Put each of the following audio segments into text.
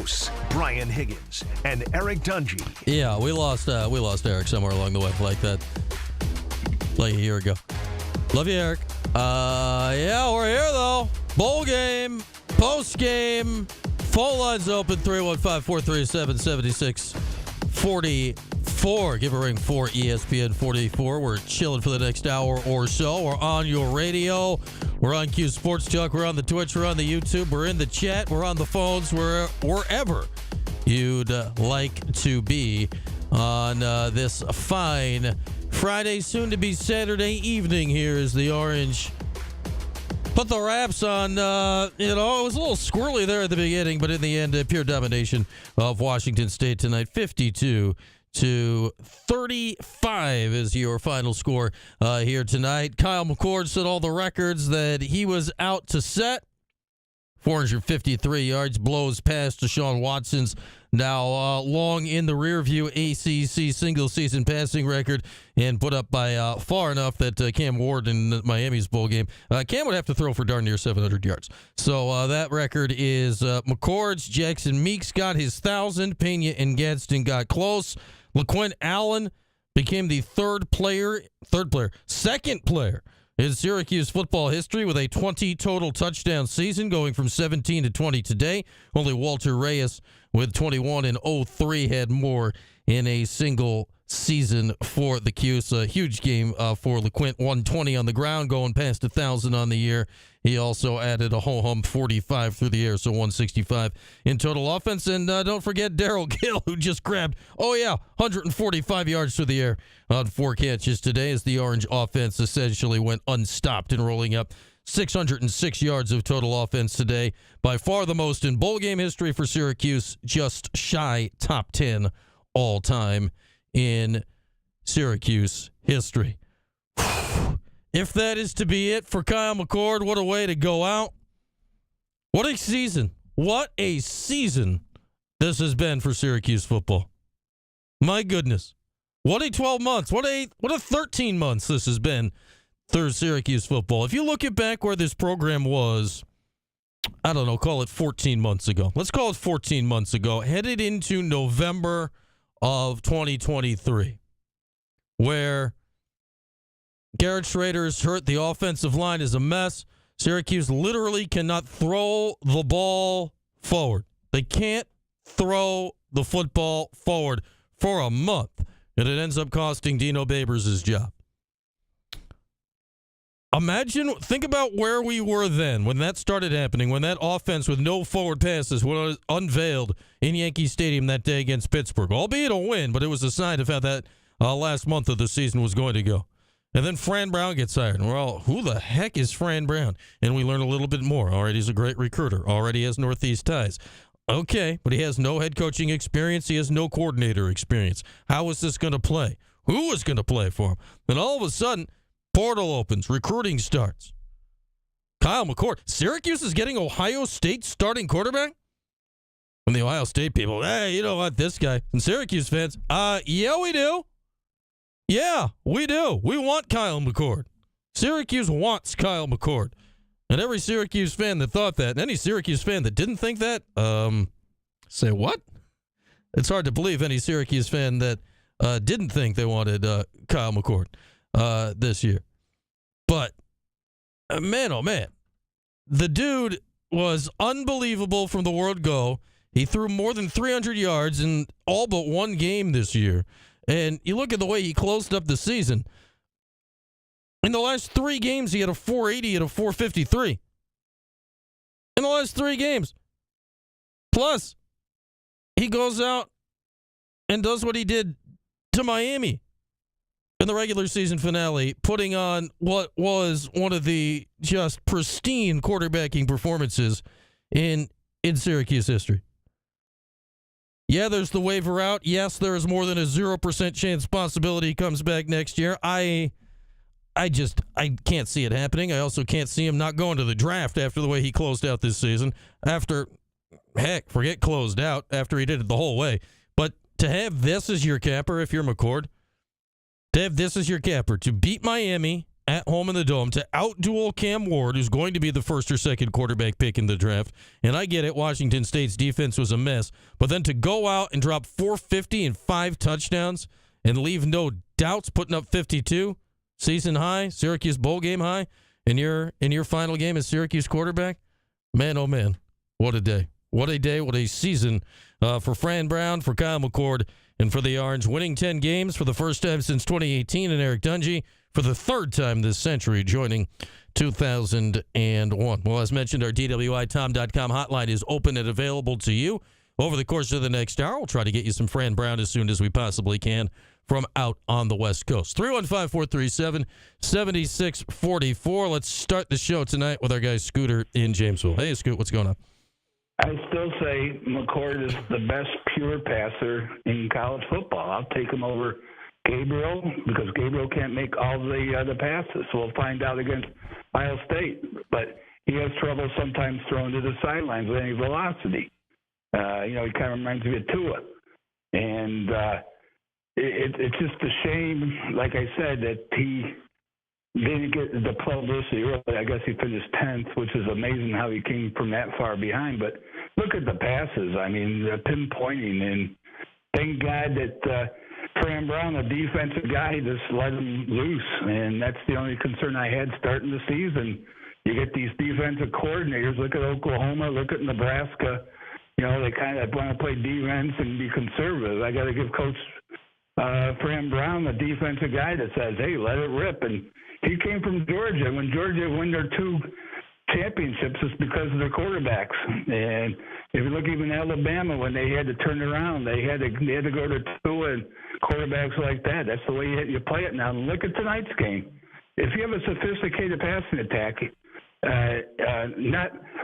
hosts, Brian Higgins and Eric Dungy. Yeah, we lost Eric somewhere along the way like a year ago. Love you, Eric. Yeah, we're here though. Bowl game, post game. Phone lines open 315-437-7644. Give a ring for ESPN 44. We're chilling for the next hour or so. We're on your radio. We're on Cuse Sports Talk. We're on the Twitch. We're on the YouTube. We're in the chat. We're on the phones. We're wherever you'd like to be on this fine Friday, soon to be Saturday evening. Here is the Orange. Put the wraps on, it was a little squirrely there at the beginning, but in the end, pure domination of Washington State tonight. 52-35 is your final score here tonight. Kyle McCord set all the records that he was out to set. 453 yards, blows past Deshaun Watson's now long in the rearview ACC single-season passing record, and put up by far enough that Cam Ward in Miami's bowl game, Cam would have to throw for darn near 700 yards. So that record is McCord's. Jackson Meeks got his 1,000. Pena and Gadsden got close. LaQuint Allen became the second player in Syracuse football history with a 20 total touchdown season, going from 17 to 20 today. Only Walter Reyes with 21 and 03 had more in a single season for the Cuse. A huge game for LaQuint. 120 on the ground, going past 1,000 on the year. He also added a ho-hum 45 through the air, so 165 in total offense. And don't forget Darrell Gill, who just grabbed, 145 yards through the air on 4 catches today, as the Orange offense essentially went unstopped and rolling up 606 yards of total offense today. By far the most in bowl game history for Syracuse, just shy top 10 all time in Syracuse history. If that is to be it for Kyle McCord, what a way to go out. What a season. What a season this has been for Syracuse football. My goodness. What a 12 months. What a 13 months this has been through Syracuse football. If you look at back where this program was, I don't know, call it 14 months ago. Let's call it 14 months ago, headed into November of 2023, where Garrett Schrader is hurt. The offensive line is a mess. Syracuse literally cannot throw the ball forward. They can't throw the football forward for a month, and it ends up costing Dino Babers his job. Think about where we were then when that started happening, when that offense with no forward passes was unveiled in Yankee Stadium that day against Pittsburgh. Albeit a win, but it was a sign of how that last month of the season was going to go. And then Fran Brown gets hired. And we're all, who the heck is Fran Brown? And we learn a little bit more. All right, he's a great recruiter. Already has Northeast ties. Okay, but he has no head coaching experience. He has no coordinator experience. How is this going to play? Who is going to play for him? Then all of a sudden, portal opens. Recruiting starts. Kyle McCord. Syracuse is getting Ohio State starting quarterback? And the Ohio State people, hey, you know what, this guy. And Syracuse fans, yeah, we do. Yeah, we do. We want Kyle McCord. Syracuse wants Kyle McCord. And every Syracuse fan that thought that, and any Syracuse fan that didn't think that, say what? It's hard to believe any Syracuse fan that didn't think they wanted Kyle McCord this year. But, man, oh man, the dude was unbelievable from the word go. He threw more than 300 yards in all but one game this year. And you look at the way he closed up the season. In the last 3 games, he had a 480 and a 453. In the last 3 games. Plus, he goes out and does what he did to Miami in the regular season finale, putting on what was one of the just pristine quarterbacking performances in Syracuse history. Yeah, there's the waiver out. Yes, there is more than a 0% chance possibility he comes back next year. I can't see it happening. I also can't see him not going to the draft after the way he closed out this season. Forget closed out, after he did it the whole way. But to have this as your capper, if you're McCord, to have this as your capper, to beat Miami at home in the Dome to out-duel Cam Ward, who's going to be the first or second quarterback pick in the draft. And I get it, Washington State's defense was a mess. But then to go out and drop 450 and 5 touchdowns and leave no doubts, putting up 52, season high, Syracuse bowl game high, in your final game as Syracuse quarterback, man, oh man, what a day. What a day, what a season for Fran Brown, for Kyle McCord, and for the Orange, winning 10 games for the first time since 2018, and Eric Dungy for the third time this century, joining 2001. Well, as mentioned, our DWITom.com hotline is open and available to you. Over the course of the next hour, we'll try to get you some Fran Brown as soon as we possibly can from out on the West Coast. 315-437-7644. Let's start the show tonight with our guy Scooter in Jamesville. Hey, Scoot, what's going on? I still say McCord is the best pure passer in college football. I'll take him over Gabriel because Gabriel can't make all the other passes. So we'll find out against Ohio State. But he has trouble sometimes throwing to the sidelines with any velocity. He kind of reminds me of Tua. And it's just a shame, like I said, that he didn't get the publicity early. I guess he finished 10th, which is amazing how he came from that far behind. But look at the passes. I mean, the pinpointing. And thank God that Fran Brown, a defensive guy, just let him loose. And that's the only concern I had starting the season. You get these defensive coordinators. Look at Oklahoma. Look at Nebraska. They kind of want to play defense and be conservative. I got to give Coach Fran Brown, the defensive guy that says, hey, let it rip. And he came from Georgia. When Georgia won their 2 championships, it's because of their quarterbacks. And if you look even Alabama, when they had to turn around, they had to go to 2 and quarterbacks like that. That's the way you play it now. And look at tonight's game. If you have a sophisticated passing attack,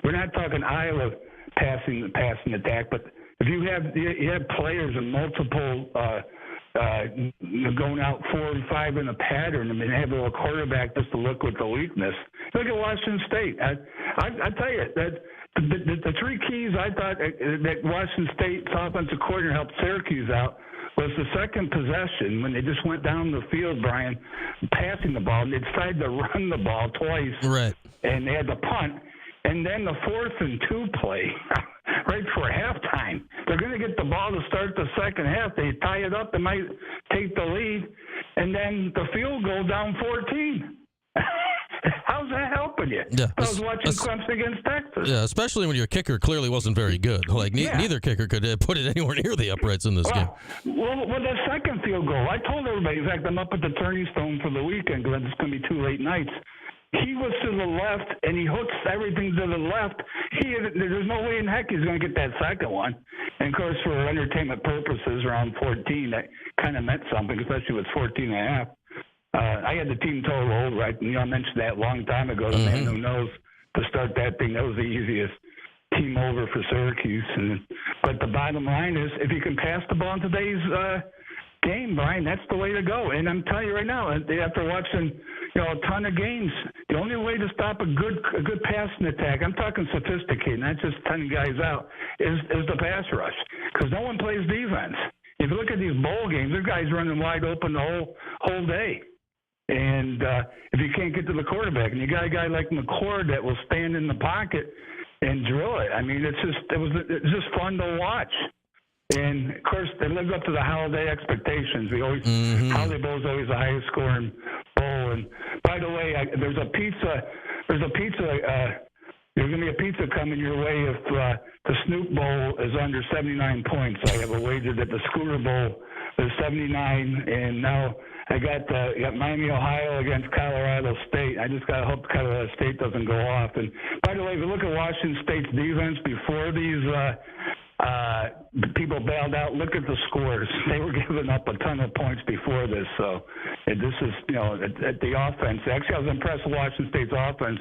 we're not talking Iowa passing attack, but if you have players in multiple going out 4 and 5 in a pattern and have a quarterback just to look with the weakness. Look at Washington State. I tell you that the 3 keys I thought that Washington State's offensive coordinator helped Syracuse out was the second possession when they just went down the field, Brian, passing the ball. And they decided to run the ball twice, right? And they had the punt. And then the 4th and 2 play, right for halftime. They're going to get the ball to start the second half. They tie it up. They might take the lead. And then the field goal down 14. How's that helping you? Yeah, I was watching Clemson against Texas. Yeah, especially when your kicker clearly wasn't very good. Like, neither kicker could put it anywhere near the uprights in this game. Well, the second field goal, I told everybody, in fact, I'm up at the turning stone for the weekend because it's going to be 2 late nights. He was to the left, and he hooks everything to the left. There's no way in heck he's going to get that second one. And, of course, for entertainment purposes, around 14, that kind of meant something, especially with 14 and a half. I had the team total, right? I mentioned that a long time ago. The man who knows to start that thing, that was the easiest team over for Syracuse. But the bottom line is, if you can pass the ball in today's game, Brian, that's the way to go. And I'm telling you right now, after watching a ton of games, the only way to stop a good passing attack, I'm talking sophisticated, not just 10 guys out, is the pass rush, because no one plays defense. If you look at these bowl games, there's guys running wide open the whole day. And if you can't get to the quarterback, and you got a guy like McCord that will stand in the pocket and drill it, I mean, it's just fun to watch. And, of course, they lived up to the holiday expectations. Holiday Bowl is always the highest scoring bowl. And, by the way, there's going to be a pizza coming your way if the Snoop Bowl is under 79 points. I have a wager that the Scooter Bowl is 79, and now I got Miami, Ohio against Colorado State. I just got to hope Colorado State doesn't go off. And, by the way, if you look at Washington State's defense before these people bailed out, look at the scores. They were giving up a ton of points before this. So this is, at the offense. Actually, I was impressed with Washington State's offense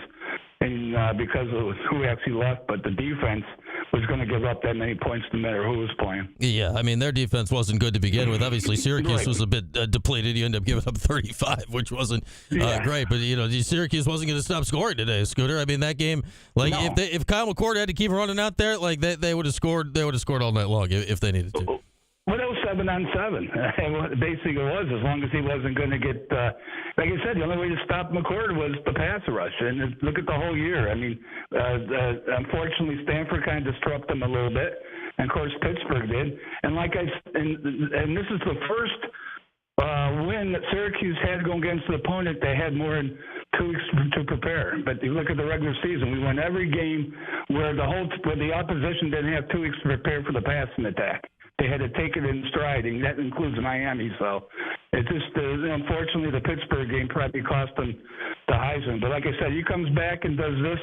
and because of who actually left, but the defense was going to give up that many points no matter who was playing. Yeah, I mean, their defense wasn't good to begin with. Obviously, Syracuse was a bit depleted. You end up giving up 35, which wasn't great. But, Syracuse wasn't going to stop scoring today, Scooter. I mean, that game, if Kyle McCord had to keep running out there, they would have scored all night long if they needed to. Well, 07 7-on-7. And basically it was, as long as he wasn't going to get, like I said, the only way to stop McCord was the pass rush. And look at the whole year. I mean, unfortunately, Stanford kind of disrupted them a little bit. And, of course, Pittsburgh did. And and this is the first win that Syracuse had going against an opponent they had more than 2 weeks to prepare. But you look at the regular season, we won every game where the opposition didn't have 2 weeks to prepare for the passing attack. They had to take it in stride, and that includes Miami. So it just, unfortunately, the Pittsburgh game probably cost them the Heisman. But like I said, he comes back and does this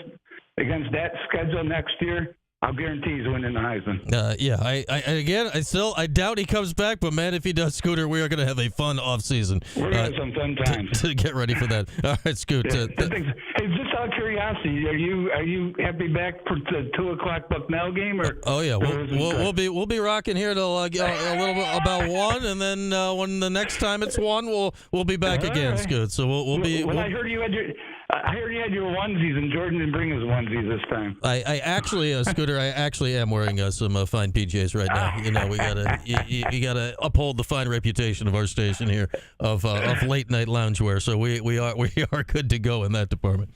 against that schedule next year, I'll guarantee he's winning the Heisman. I doubt he comes back, but man, if he does, Scooter, we are going to have a fun offseason. We're going to have some fun times. To get ready for that. All right, Scoot. Hey, just out of curiosity, are you happy back for the 2:00 Bucknell game? Or oh yeah, we'll be rocking here till a little bit about 1, and then when the next time it's 1, we'll be back again, right. Scoot. So we'll be. I heard you had your onesies, and Jordan didn't bring his onesies this time. I actually, Scooter, I actually am wearing some fine PJs right now. You know, we gotta you gotta uphold the fine reputation of our station here of late night loungewear. So we are good to go in that department.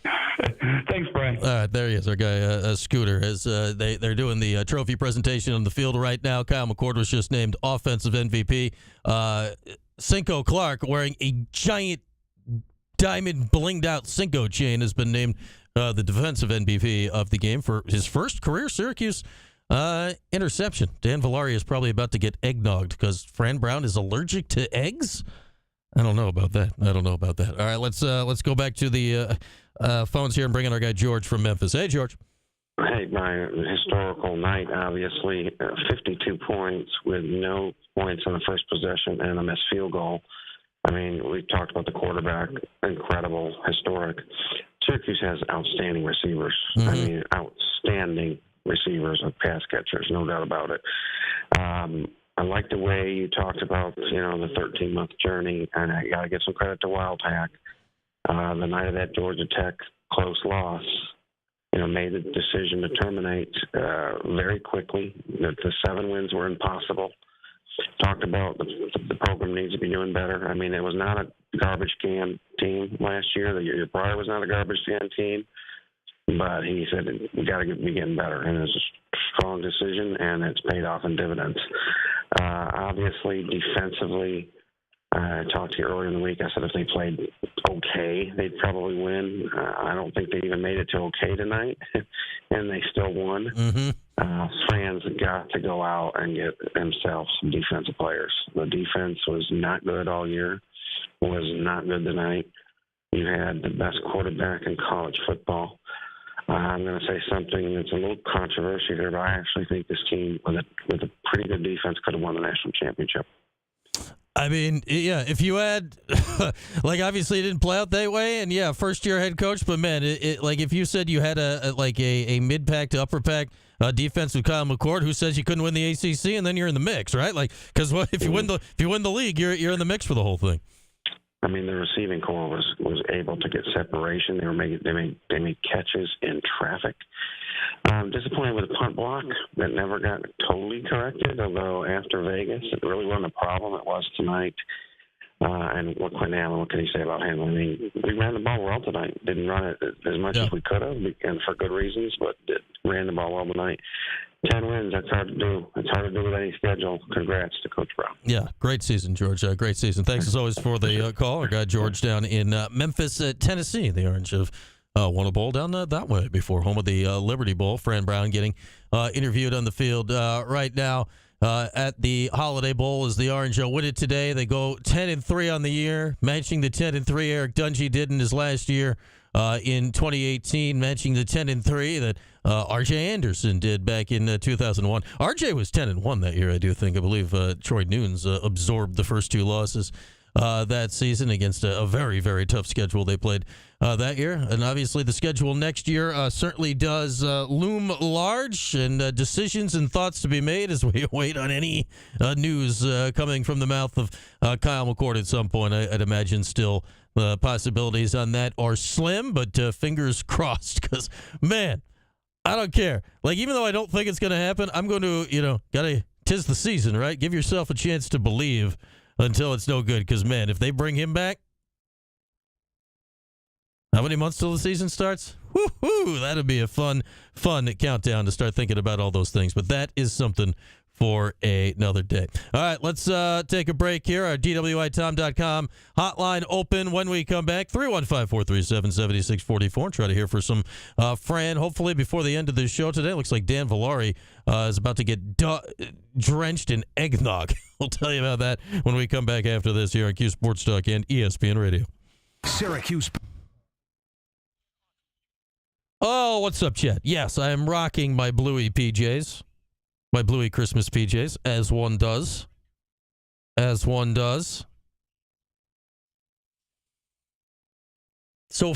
Thanks, Brian. All right, there he is, our guy Scooter. As they're doing the trophy presentation on the field right now. Kyle McCord was just named offensive MVP. Cinco Clark, wearing a giant diamond blinged out Cinco chain, has been named the defensive MVP of the game for his first career Syracuse interception. Dan Villari is probably about to get eggnogged because Fran Brown is allergic to eggs. I don't know about that. All right, let's go back to the phones here and bring in our guy George from Memphis. Hey, George. Hey, Brian. Historical night, obviously. 52 points with no points on the first possession and a missed field goal. I mean, we talked about the quarterback, incredible, historic. Syracuse has outstanding receivers. Mm-hmm. I mean, outstanding receivers and pass catchers, no doubt about it. I like the way you talked about, the 13-month journey, and I got to give some credit to Wildhack. The night of that Georgia Tech close loss, made the decision to terminate very quickly, that the 7 wins were impossible. Talked about the program needs to be doing better. I mean, it was not a garbage can team last year. The year prior was not a garbage can team. But he said, we got to be getting better. And it was a strong decision, and it's paid off in dividends. Obviously, defensively, I talked to you earlier in the week. I said if they played okay, they'd probably win. I don't think they even made it to okay tonight, and they still won. Mm-hmm. Fans got to go out and get themselves some defensive players. The defense was not good all year, was not good tonight. You had the best quarterback in college football. I'm going to say something that's a little controversial here, but I actually think this team, with a pretty good defense, could have won the national championship. I mean, yeah, if you had, obviously it didn't play out that way, and yeah, first-year head coach, but man, if you said you had a mid-pack to upper-pack defense with Kyle McCord, who says you couldn't win the ACC, and then you're in the mix, right? Because if you win the league, you're in the mix for the whole thing. I mean, the receiving core was able to get separation. They made catches in traffic. Disappointed with the punt block that never got totally corrected, although after Vegas, it really wasn't a problem. It was tonight. And Quinn Allen, what can he say about him? I mean, we ran the ball well tonight. Didn't run it as much as we could have, and for good reasons, but ran the ball well tonight. 10 wins, that's hard to do. It's hard to do with any schedule. Congrats to Coach Brown. Yeah, great season, George. Great season. Thanks, as always, for the call. Our guy George down in Memphis, Tennessee. The Orange have won a bowl down that way before, home of the Liberty Bowl. Fran Brown getting interviewed on the field right now at the Holiday Bowl as the Orange win it today. They go 10-3 on the year, matching the 10-3 Eric Dungy did in his last year in 2018, matching the 10-3 that R.J. Anderson did back in 2001. R.J. was 10-1 that year, I do think. I believe Troy Nunes absorbed the first 2 losses that season against a very, very tough schedule they played that year. And obviously the schedule next year certainly does loom large, and decisions and thoughts to be made as we wait on any news coming from the mouth of Kyle McCord at some point. I'd imagine still the possibilities on that are slim, but fingers crossed, because, man, I don't care. Even though I don't think it's going to happen, I'm going to, got to 'tis the season, right? Give yourself a chance to believe until it's no good. Because, man, if they bring him back, how many months till the season starts? Woo-hoo! That'd be a fun countdown to start thinking about all those things. But that is something for another day. All right, let's take a break here. Our DWITom.com hotline open when we come back. 315-437-7644. Try to hear for some Fran, hopefully before the end of the show today. Looks like Dan Villari is about to get drenched in eggnog. We'll tell you about that when we come back after this here on Cuse Sports Talk and ESPN Radio. Syracuse. Oh, what's up, Chet? Yes, I am rocking my Bluey PJs. My Bluey Christmas PJs, as one does. As one does. So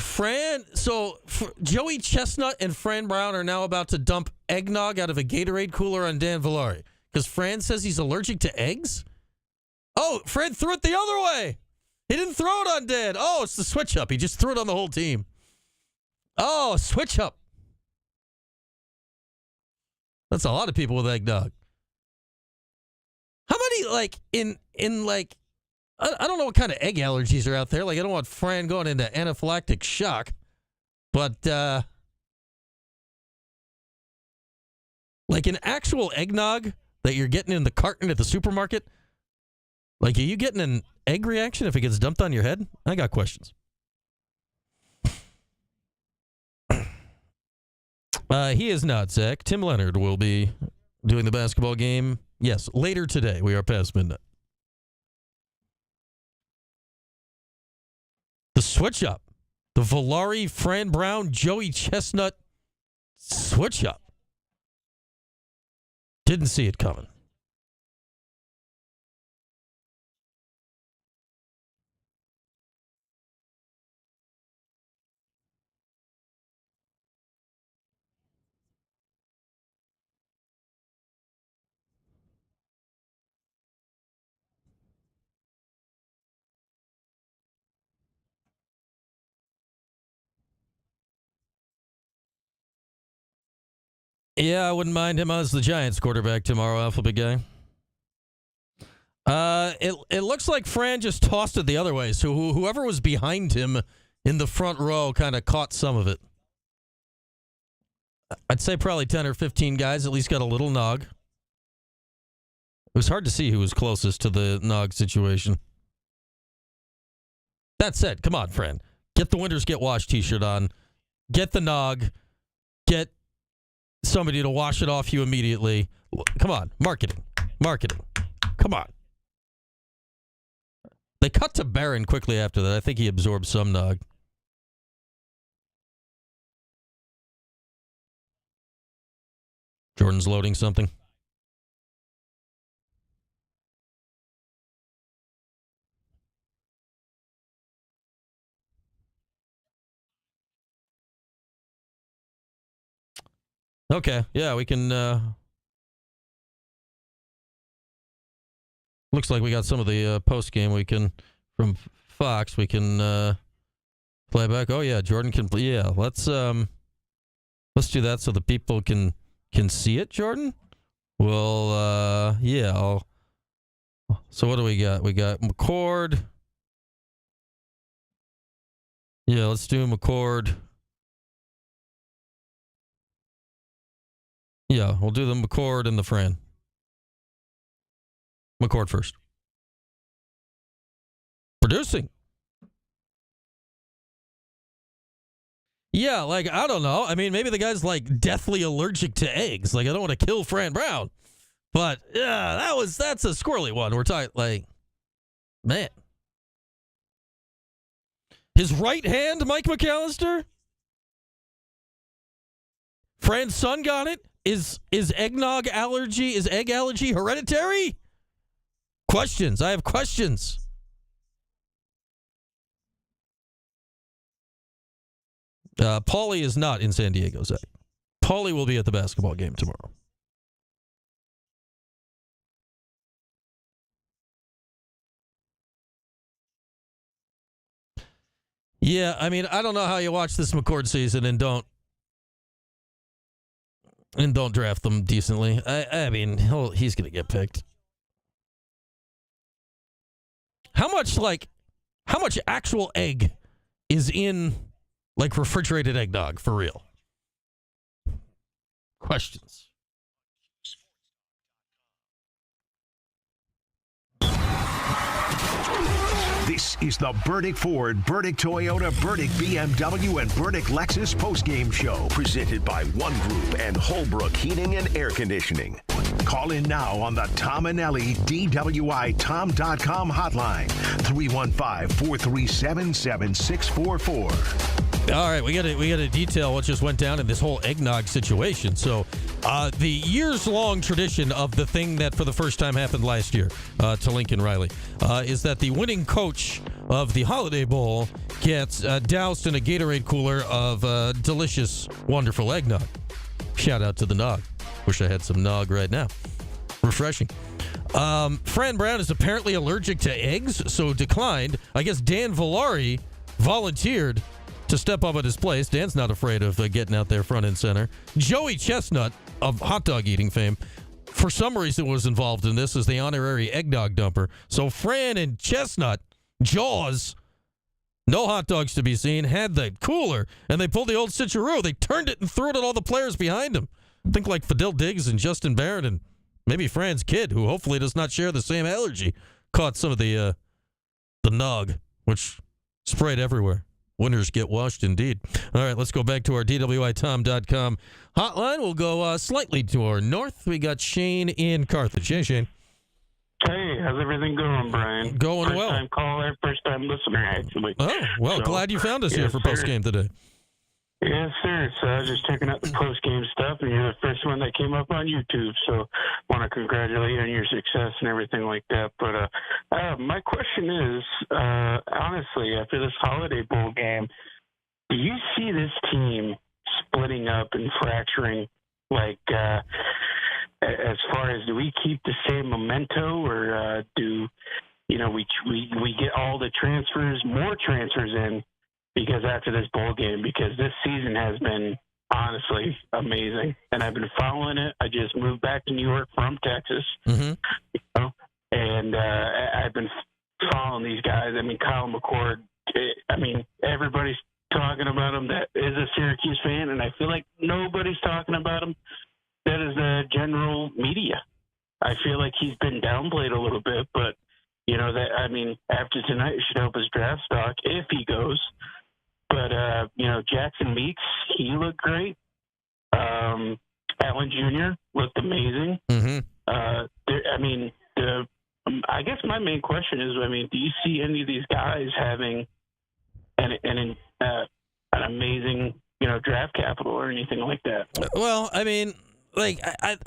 Joey Chestnut and Fran Brown are now about to dump eggnog out of a Gatorade cooler on Dan Villari because Fran says he's allergic to eggs? Oh, Fran threw it the other way. He didn't throw it on Dan. Oh, it's the switch up. He just threw it on the whole team. Oh, switch up. That's a lot of people with eggnog. How many, I don't know what kind of egg allergies are out there. Like, I don't want Fran going into anaphylactic shock. But, like an actual eggnog that you're getting in the carton at the supermarket, like, are you getting an egg reaction if it gets dumped on your head? I got questions. He is not, Zach. Tim Leonard will be doing the basketball game. Yes, later today. We are past midnight. The switch up. The Villari, Fran Brown, Joey Chestnut switch up. Didn't see it coming. Yeah, I wouldn't mind him as the Giants quarterback tomorrow, Alpha Big Guy. It looks like Fran just tossed it the other way, so whoever was behind him in the front row kind of caught some of it. I'd say probably 10 or 15 guys at least got a little nog. It was hard to see who was closest to the nog situation. That said, come on, Fran. Get the Winters Get Washed t-shirt on. Get the nog. Get somebody to wash it off you immediately. Come on. Marketing. Come on. They cut to Barron quickly after that. I think he absorbed some nog. Jordan's loading something. Okay, yeah, we can. Looks like we got some of the post game. We can from Fox. We can play back. Oh yeah, Jordan can. Yeah, let's do that so the people can see it. Jordan. Well, yeah. So what do we got? We got McCord. Yeah, let's do McCord. Yeah, we'll do the McCord and the Fran. McCord first. Producing. Yeah, like, I don't know. I mean, maybe the guy's, like, deathly allergic to eggs. Like, I don't want to kill Fran Brown. But, yeah, that's a squirrely one. We're talking, like, man. His right hand, Mike McAllister? Fran's son got it? Is egg allergy hereditary? Questions. I have questions. Paulie is not in San Diego, Zach. Paulie will be at the basketball game tomorrow. Yeah, I mean, I don't know how you watch this McCord season and don't And don't draft them decently. I mean, he's going to get picked. How much actual egg is in, like, refrigerated eggnog, for real? Questions. This is the Burdick Ford, Burdick Toyota, Burdick BMW, and Burdick Lexus postgame show, presented by One Group and Holbrook Heating and Air Conditioning. Call in now on the Tom and Ellie DWITom.com hotline, 315-437-7644. All right, we got to detail what just went down in this whole eggnog situation. So, the years-long tradition of the thing that for the first time happened last year to Lincoln Riley is that the winning coach of the Holiday Bowl gets doused in a Gatorade cooler of delicious, wonderful eggnog. Shout out to the nog. Wish I had some nog right now. Refreshing. Fran Brown is apparently allergic to eggs, so declined. I guess Dan Villari volunteered to step up at his place. Dan's not afraid of getting out there front and center. Joey Chestnut of hot dog eating fame, for some reason, was involved in this as the honorary eggnog dumper. So Fran and Chestnut, Jaws, no hot dogs to be seen, had the cooler, and they pulled the old switcheroo. They turned it and threw it at all the players behind him. Think like Fidel Diggs and Justin Barrett and maybe Fran's kid, who hopefully does not share the same allergy, caught some of the nog, which sprayed everywhere. Winners get washed, indeed. All right, let's go back to our DWITom.com hotline. We'll go slightly to our north. We got Shane in Carthage. Hey, Shane. Hey, how's everything going, Brian? Going well. First-time caller, first-time listener, actually. Oh, well, So, glad you found us yes, here for sir. Postgame today. Yes, sir. So I was just checking out the post-game stuff, and you're the first one that came up on YouTube. So want to congratulate you on your success and everything like that. But my question is, honestly, after this Holiday Bowl game, do you see this team splitting up and fracturing? Like, as far as, do we keep the same memento, or do we get all the transfers, more transfers in? Because after this bowl game, because this season has been honestly amazing, and I've been following it. I just moved back to New York from Texas, and I've been following these guys. I mean, Kyle McCord. Everybody's talking about him that is a Syracuse fan, and I feel like nobody's talking about him that is the general media. I feel like he's been downplayed a little bit, but after tonight, it should help his draft stock if he goes. But, Jackson Meeks, he looked great. Allen Jr. looked amazing. I guess my main question is, do you see any of these guys having an amazing, draft capital or anything like that? Well, I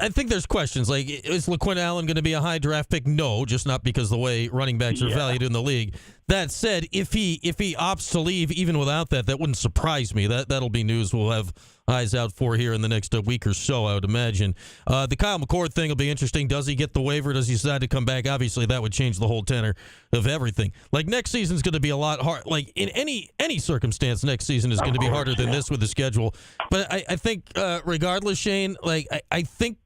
think there's questions. Like, is LaQuinn Allen going to be a high draft pick? No, just not because the way running backs are valued in the league. That said, if he opts to leave even without that wouldn't surprise me. That'll be news we'll have eyes out for here in the next week or so, I would imagine. The Kyle McCord thing will be interesting. Does he get the waiver? Does he decide to come back? Obviously, that would change the whole tenor of everything. Like, next season's going to be a lot hard. Like, in any circumstance, next season is going to be harder than this with the schedule. But I think, regardless, Shane, I think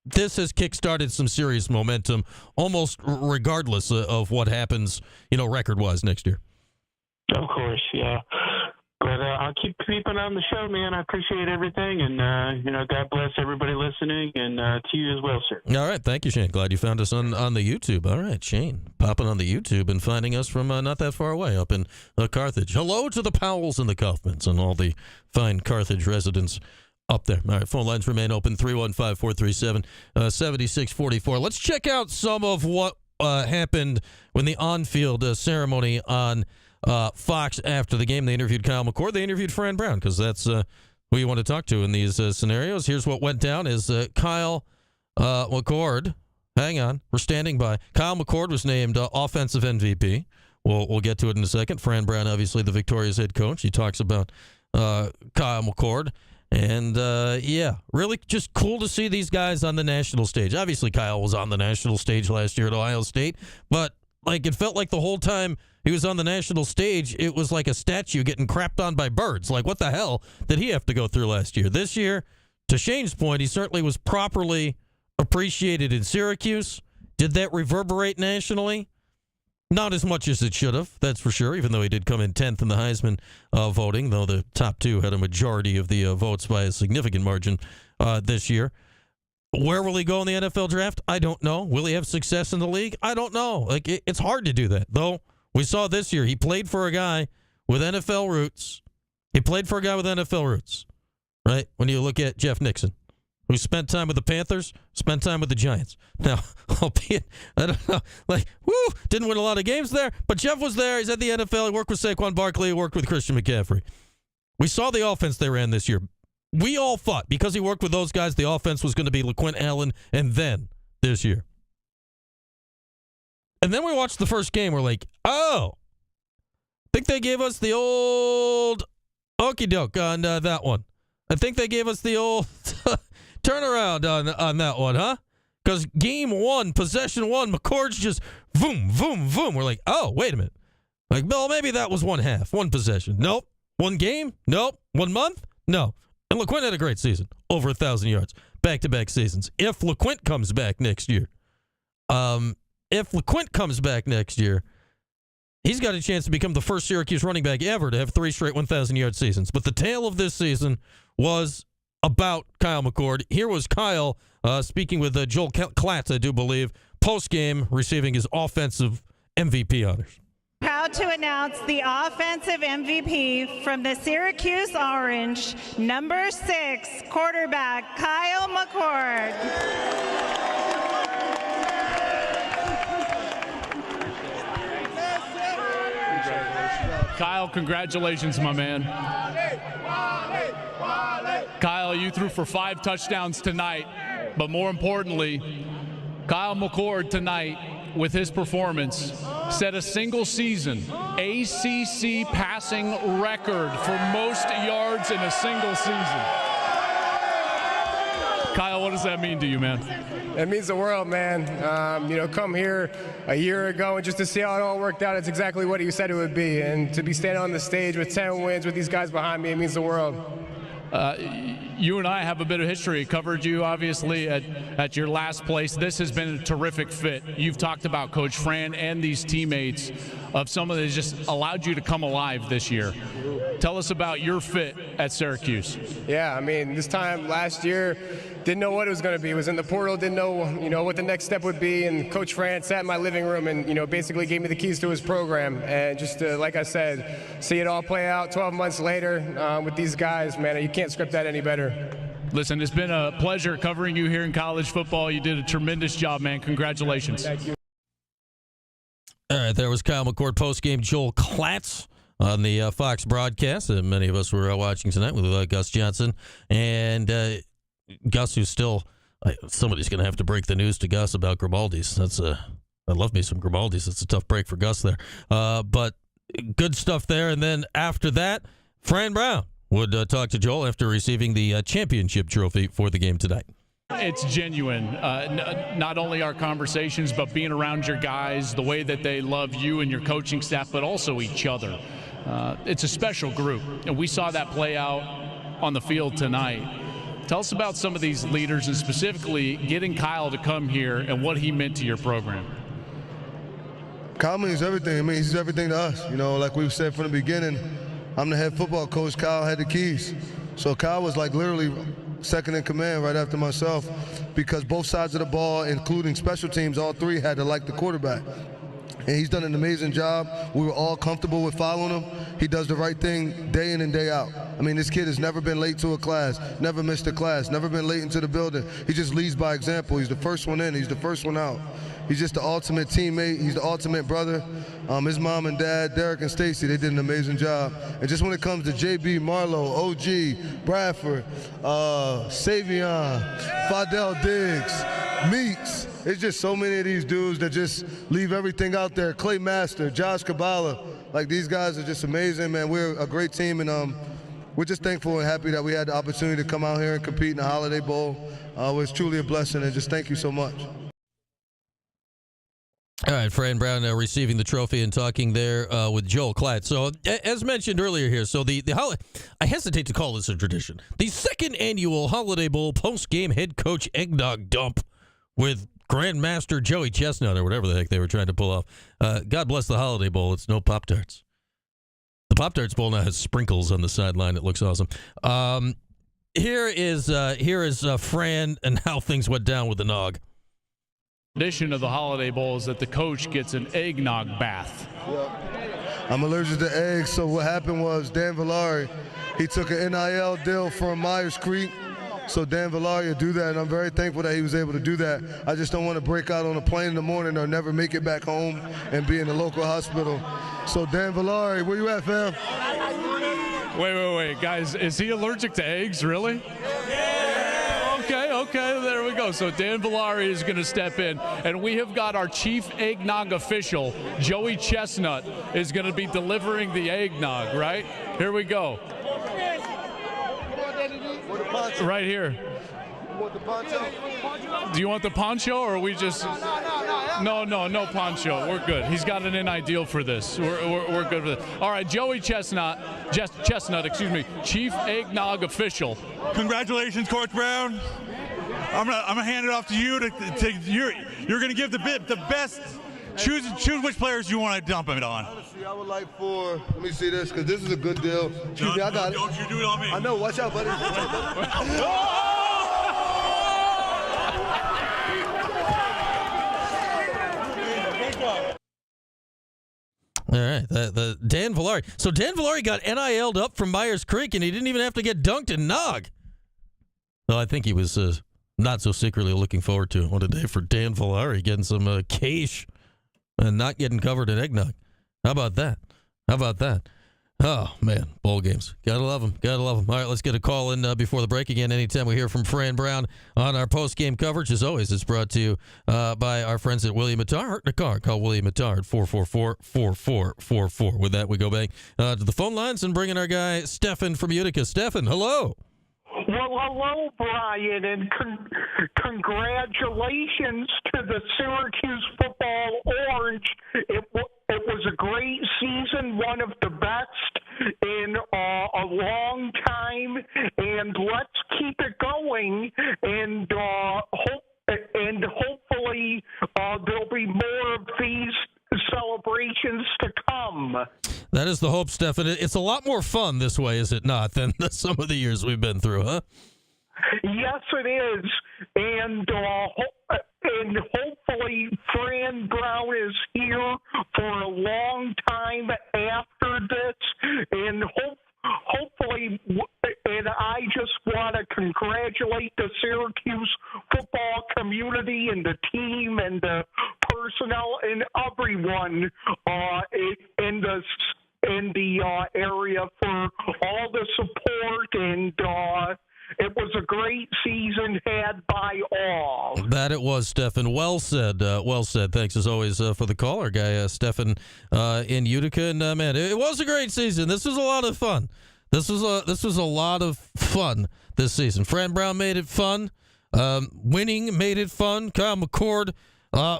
this has kickstarted some serious momentum, almost regardless of what happens, record-wise next year. Of course, yeah. But I'll keep keeping on the show, man. I appreciate everything, and God bless everybody listening, and to you as well, sir. All right, thank you, Shane. Glad you found us on the YouTube. All right, Shane, popping on the YouTube and finding us from not that far away up in Carthage. Hello to the Powells and the Kaufmans and all the fine Carthage residents up there. All right, phone lines remain open, 315-437-7644. Let's check out some of what happened when the on-field ceremony on Fox after the game. They interviewed Kyle McCord. They interviewed Fran Brown, because that's who you want to talk to in these scenarios. Here's what went down is Kyle McCord. Hang on. We're standing by. Kyle McCord was named offensive MVP. We'll get to it in a second. Fran Brown, obviously the Victoria's head coach. He talks about Kyle McCord. And, really just cool to see these guys on the national stage. Obviously, Kyle was on the national stage last year at Ohio State, but, it felt like the whole time he was on the national stage, it was like a statue getting crapped on by birds. Like, what the hell did he have to go through last year? This year, To Shane's point, he certainly was properly appreciated in Syracuse. Did that reverberate nationally? Not as much as it should have, that's for sure, even though he did come in 10th in the Heisman voting, though the top two had a majority of the votes by a significant margin this year. Where will he go in the NFL draft? I don't know. Will he have success in the league? I don't know. Like it's hard to do that, though. We saw this year, he played for a guy with NFL roots. Right? When you look at Jeff Nixon, who spent time with the Panthers, spent time with the Giants. Now, albeit, I don't know, didn't win a lot of games there, but Jeff was there. He's at the NFL. He worked with Saquon Barkley. He worked with Christian McCaffrey. We saw the offense they ran this year. We all thought, because he worked with those guys, the offense was going to be LaQuint Allen and then this year. And then we watched the first game. We're like, oh, I think they gave us the old okie doke on that one. I think they gave us the old turnaround on that one, huh? Because game one, possession one, McCord's just boom, boom, boom. We're like, oh, wait a minute. Like, well, maybe that was one half, one possession. Nope. One game? Nope. 1 month? No. And LaQuint had a great season, over 1,000 yards, back-to-back seasons. If LaQuint comes back next year, he's got a chance to become the first Syracuse running back ever to have 3 straight 1,000-yard seasons. But the tale of this season was about Kyle McCord. Here was Kyle speaking with Joel Klatt, I do believe, post-game, receiving his offensive MVP honors. Proud to announce the offensive MVP from the Syracuse Orange, number 6, quarterback Kyle McCord. Kyle, congratulations, my man. Kyle, you threw for 5 touchdowns tonight, but more importantly, Kyle McCord tonight, with his performance, set a single-season ACC passing record for most yards in a single season. Kyle, what does that mean to you, man? It means the world, man. Come here a year ago and just to see how it all worked out, it's exactly what you said it would be. And to be standing on the stage with 10 wins with these guys behind me, it means the world. You and I have a bit of history. Covered you, obviously, at your last place. This has been a terrific fit. You've talked about Coach Fran and these teammates of someone that just allowed you to come alive this year. Tell us about your fit at Syracuse. Yeah, this time last year, didn't know what it was going to be. Was in the portal, didn't know, what the next step would be. And Coach Fran sat in my living room and, basically gave me the keys to his program. And just like I said, see it all play out 12 months later with these guys, man, you can't script that any better. Listen, it's been a pleasure covering you here in college football. You did a tremendous job, man. Congratulations. Thank you. All right, there was Kyle McCord post-game. Joel Klatt on the Fox broadcast that many of us were watching tonight with Gus Johnson. And Gus, who's still somebody's going to have to break the news to Gus about Grimaldi's. I love me some Grimaldi's. It's a tough break for Gus there. But good stuff there. And then after that, Fran Brown would talk to Joel after receiving the championship trophy for the game tonight. It's genuine. Not only our conversations, but being around your guys, the way that they love you and your coaching staff, but also each other. It's a special group, and we saw that play out on the field tonight. Tell us about some of these leaders, and specifically getting Kyle to come here and what he meant to your program. Kyle means everything. He's everything to us. Like we've said from the beginning, I'm the head football coach. Kyle had the keys. So Kyle was like literally second in command right after myself, because both sides of the ball, including special teams, all three had to like the quarterback. And he's done an amazing job. We were all comfortable with following him. He does the right thing day in and day out. This kid has never been late to a class, never missed a class, never been late into the building. He just leads by example. He's the first one in, he's the first one out. He's just the ultimate teammate. He's the ultimate brother. His mom and dad, Derek and Stacy, they did an amazing job. And just when it comes to JB, Marlowe, OG, Bradford, Savion, Fidel Diggs, Meeks, it's just so many of these dudes that just leave everything out there. Clay Master, Josh Kabbalah, like these guys are just amazing, man. We're a great team, and we're just thankful and happy that we had the opportunity to come out here and compete in the Holiday Bowl. It was truly a blessing, and just thank you so much. All right, Fran Brown receiving the trophy and talking there with Joel Klatt. So, as mentioned earlier here, so the I hesitate to call this a tradition. The second annual Holiday Bowl post-game head coach eggnog dump with Grandmaster Joey Chestnut or whatever the heck they were trying to pull off. God bless the Holiday Bowl. It's no Pop-Tarts. The Pop-Tarts Bowl now has sprinkles on the sideline. It looks awesome. Here is Fran and how things went down with the nog. Tradition of the Holiday Bowl is that the coach gets an eggnog bath. Yep. I'm allergic to eggs, so what happened was Dan Villari, he took an NIL deal from Myers Creek, so Dan Villari would do that, and I'm very thankful that he was able to do that. I just don't want to break out on a plane in the morning or never make it back home and be in the local hospital. So Dan Villari, where you at, fam? Wait, guys, is he allergic to eggs, really? Okay, there we go. So Dan Villari is going to step in, and we have got our chief eggnog official, Joey Chestnut, is going to be delivering the eggnog, right? Here we go. Right here. Do you want the poncho, or are we just... No poncho. We're good. He's got an NI deal for this. We're good with it. All right, Joey Chestnut, chief eggnog official. Congratulations, Coach Brown. I'm gonna hand it off to you. You're gonna give the best. Choose which players you want to dump it on. Honestly, I would like for, let me see this, because this is a good deal. Excuse me, I got it. Don't you do it on me. I know, watch out, buddy. All right, the Dan Villari. So Dan Villari got NIL'd up from Myers Creek, and he didn't even have to get dunked in nog. Well, I think he was not so secretly looking forward to it. What a day for Dan Villari, getting some cash and not getting covered in eggnog. How about that? Oh, man, bowl games. Gotta love them. All right, let's get a call in before the break again. Anytime we hear from Fran Brown on our post-game coverage, as always, it's brought to you by our friends at William Attar. Hurt in a car. Call William Attar at 444-4444. With that, we go back to the phone lines and bring in our guy, Stefan from Utica. Stefan, hello. Well, hello, Brian, and congratulations to the Syracuse football Orange. It was a great season, one of the best in a long time, and let's keep it going, and hopefully there'll be more of these celebrations to come. That is the hope, Stefan. It's a lot more fun this way, is it not, than some of the years we've been through, huh? Yes, it is. And hopefully Fran Brown is here for a long time after this. And hopefully, and I just want to congratulate the Syracuse football community and the team and the personnel and everyone in the area for all the support, and it was a great season had by all. That it was, Stefan. Well said. Thanks as always for the call, our guy Stefan in Utica. And man, it was a great season. This was a lot of fun. This was a lot of fun this season. Fran Brown made it fun. Winning made it fun. Kyle McCord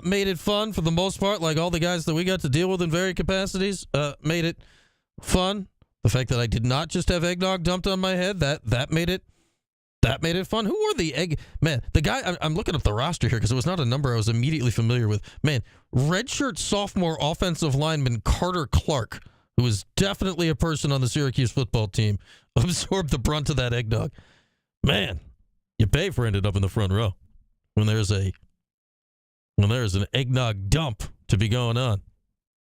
made it fun for the most part. Like all the guys that we got to deal with in various capacities made it fun. The fact that I did not just have eggnog dumped on my head, that made it fun. Who were the egg? Man, the guy, I'm looking up the roster here because it was not a number I was immediately familiar with. Man, redshirt sophomore offensive lineman Carter Clark, who was definitely a person on the Syracuse football team, absorbed the brunt of that eggnog. Man, you pay for ending up in the front row when there's an eggnog dump to be going on.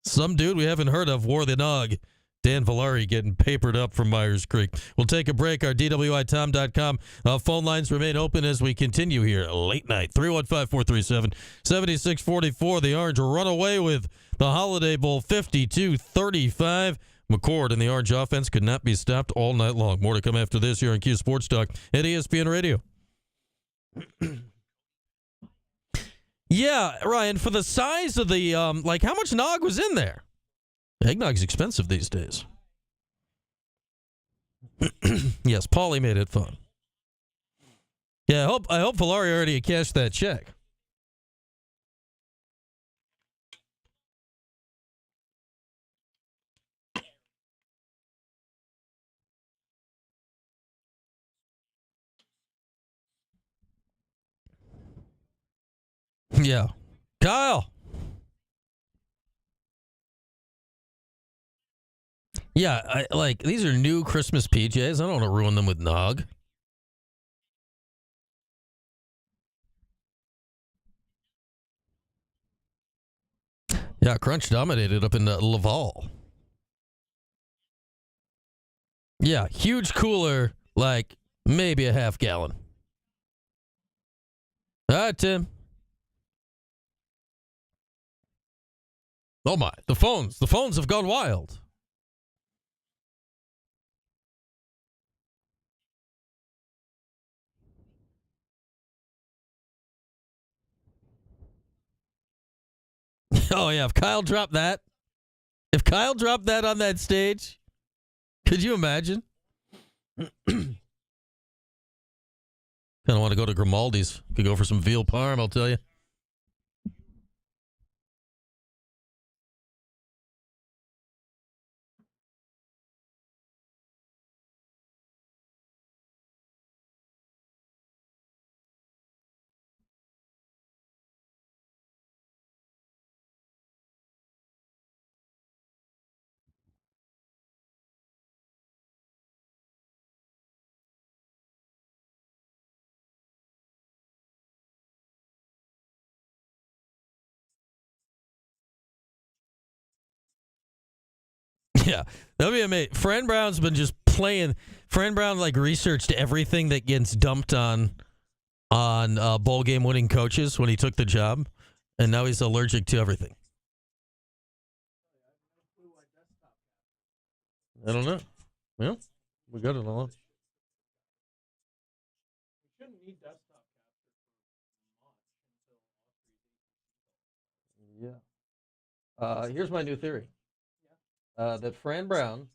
Some dude we haven't heard of wore the nog. Dan Villari getting papered up from Myers Creek. We'll take a break. Our DWITom.com phone lines remain open as we continue here late night. 315-437-7644. The Orange run away with the Holiday Bowl 52-35. McCord and the Orange offense could not be stopped all night long. More to come after this here on Cuse Sports Talk at ESPN Radio. Yeah, Ryan, for the size of the, how much nog was in there? Eggnog's expensive these days. Yes, Paulie made it fun. Yeah, I hope Villari already cashed that check. Yeah. Kyle. Yeah, these are new Christmas PJs. I don't want to ruin them with nog. Yeah, Crunch dominated up in Laval. Yeah, huge cooler, like maybe a half gallon. All right, Tim. Oh my, the phones have gone wild. Oh yeah, if Kyle dropped that on that stage, could you imagine? Kind of want to go to Grimaldi's. Could go for some veal parm, I'll tell you. Yeah, that'll be amazing. Fran Brown's been just playing. Fran Brown researched everything that gets dumped on bowl game winning coaches when he took the job, and now he's allergic to everything. I don't know. Well, we got it all. Yeah. Here's my new theory. That Fran Brown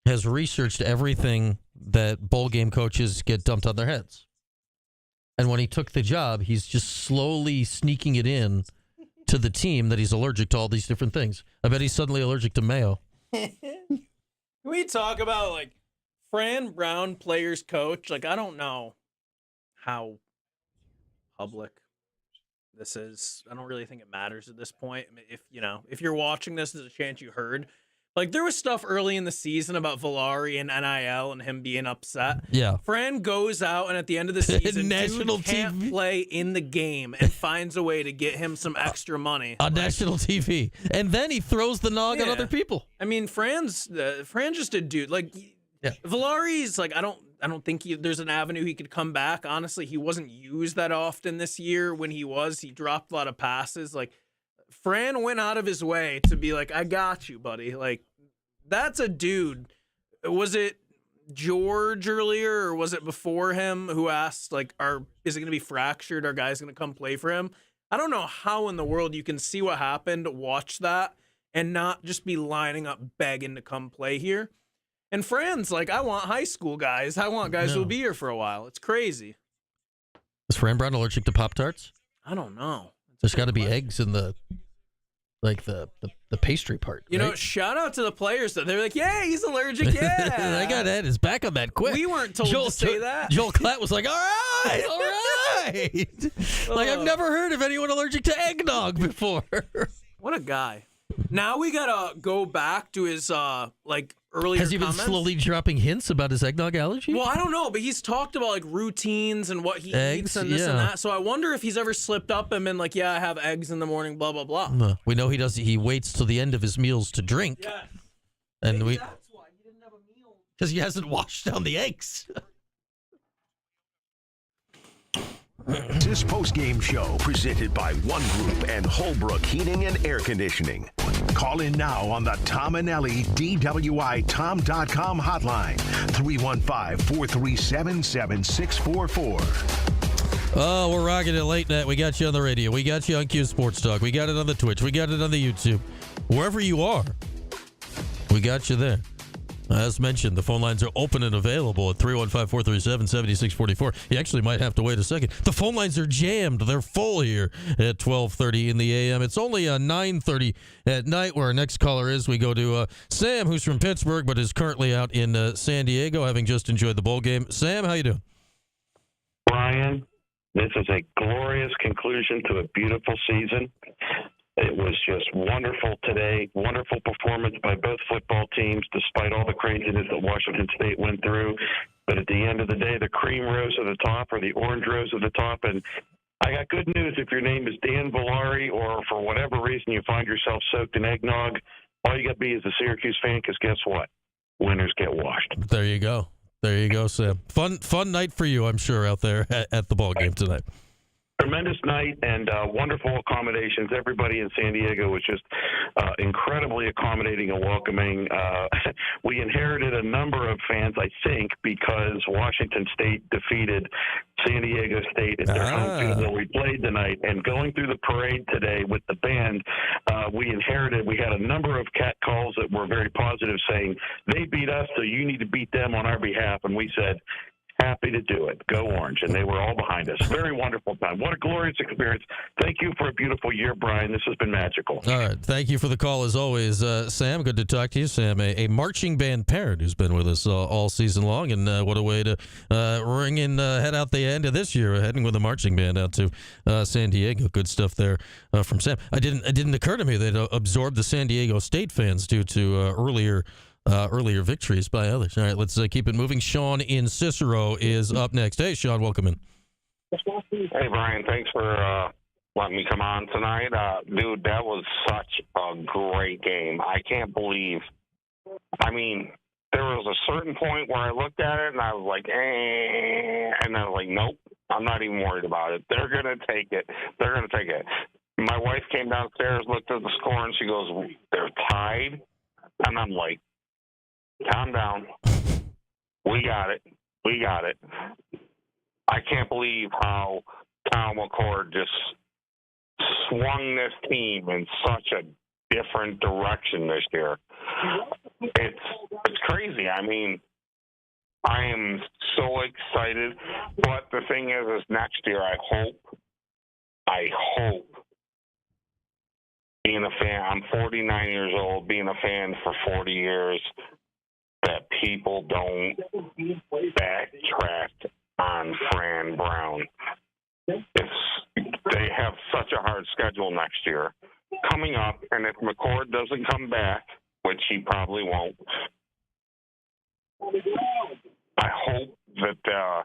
has researched everything that bowl game coaches get dumped on their heads. And when he took the job, he's just slowly sneaking it in to the team that he's allergic to all these different things. I bet he's suddenly allergic to mayo. Can we talk about, Fran Brown, players coach? I don't know how public this is. I don't really think it matters at this point. I mean, if you're watching this, there's a chance you heard. There was stuff early in the season about Valari and NIL and him being upset. Yeah. Fran goes out and at the end of the season, national dude can't TV. play in the game and finds a way to get him some extra money on national TV, and then he throws the nog at other people. I mean, Fran's just a dude. Valari's I don't think there's an avenue he could come back. Honestly, he wasn't used that often this year. When he dropped a lot of passes. Fran went out of his way to be I got you, buddy. That's a dude. Was it George earlier or was it before him who asked, is it going to be fractured? Are guys going to come play for him? I don't know how in the world you can see what happened, watch that, and not just be lining up begging to come play here. And Fran's I want high school guys. I want guys who'll be here for a while. It's crazy. Is Fran Brown allergic to Pop-Tarts? I don't know. There's got to be eggs in the pastry part. Right? Shout out to the players though. They're yeah, he's allergic. Yeah, I got Ed his back on that quick. We weren't told to say that. Joel Klatt was all right. I've never heard of anyone allergic to eggnog before. What a guy. Now we gotta go back to his earlier Has he been comments. slowly dropping hints about his eggnog allergy? Well, I don't know, but he's talked about routines and what he eats and this and that. So I wonder if he's ever slipped up and been I have eggs in the morning, blah blah blah. No, we know he does. He waits till the end of his meals to drink. Yeah, and that's why he didn't have a meal because he hasn't washed down the eggs. This post-game show presented by One Group and Holbrook Heating and Air Conditioning. Call in now on the Tom and Ellie DWITom.com hotline, 315-437-7644. Oh, we're rocking it late night. We got you on the radio. We got you on Cuse Sports Talk. We got it on the Twitch. We got it on the YouTube. Wherever you are, we got you there. As mentioned, the phone lines are open and available at 315-437-7644. You actually might have to wait a second. The phone lines are jammed. They're full here at 12:30 in the a.m. It's only 9:30 at night where our next caller is. We go to Sam, who's from Pittsburgh, but is currently out in San Diego, having just enjoyed the bowl game. Sam, how you doing? Brian, This is a glorious conclusion to a beautiful season. It was just wonderful today. Wonderful performance by both football teams, despite all the craziness that Washington State went through. But at the end of the day, the cream rose to the top, or the orange rose to the top. And I got good news. If your name is Dan Villari, or for whatever reason you find yourself soaked in eggnog, all you got to be is a Syracuse fan, because guess what? Winners get washed. There you go. There you go, Sam. Fun night for you, I'm sure, out there at the ball game tonight. Tremendous night and wonderful accommodations. Everybody in San Diego was just incredibly accommodating and welcoming. We inherited a number of fans, I think, because Washington State defeated San Diego State at their home field where we played tonight. And going through the parade today with the band, we had a number of cat calls that were very positive, saying, they beat us, so you need to beat them on our behalf. And we said, happy to do it. Go Orange. And they were all behind us. Very wonderful time. What a glorious experience. Thank you for a beautiful year, Brian. This has been magical. All right. Thank you for the call as always, Sam. Good to talk to you, Sam. A marching band parent who's been with us all season long. And what a way to head out the end of this year, heading with a marching band out to San Diego. Good stuff there from Sam. It didn't occur to me they'd absorbed the San Diego State fans due to earlier victories by others. All right, let's keep it moving. Sean in Cicero is up next. Hey, Sean, welcome in. Hey, Brian, thanks for letting me come on tonight. Dude, that was such a great game. I can't believe. I mean, there was a certain point where I looked at it and I was like, and I was like, nope, I'm not even worried about it. They're going to take it. They're going to take it. My wife came downstairs, looked at the score, and she goes, they're tied. And I'm like, calm down. We got it. We got it. I can't believe how Kyle McCord just swung this team in such a different direction this year. It's crazy. I mean, I am so excited. But the thing is next year, I hope, being a fan, I'm 49 years old, being a fan for 40 years, that people don't backtrack on Fran Brown. They have such a hard schedule next year coming up, and if McCord doesn't come back, which he probably won't, I hope that the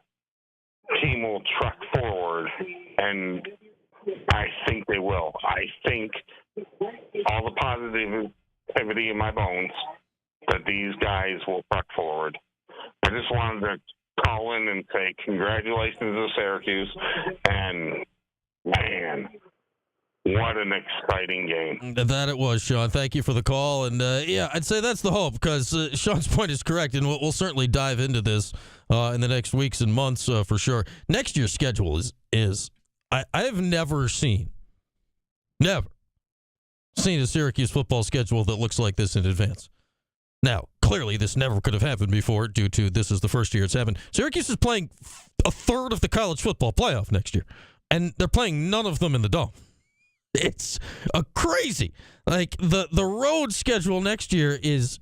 team will truck forward, and I think they will. I think all the positivity in my bones that these guys will truck forward. I just wanted to call in and say congratulations to Syracuse, and man, what an exciting game. That it was, Sean. Thank you for the call. And, yeah, I'd say that's the hope, because Sean's point is correct, and we'll certainly dive into this in the next weeks and months for sure. Next year's schedule is I've never seen a Syracuse football schedule that looks like this in advance. Now, clearly, this never could have happened before due to this is the first year it's happened. Syracuse is playing a third of the college football playoff next year, and they're playing none of them in the Dome. It's crazy. Like, the road schedule next year is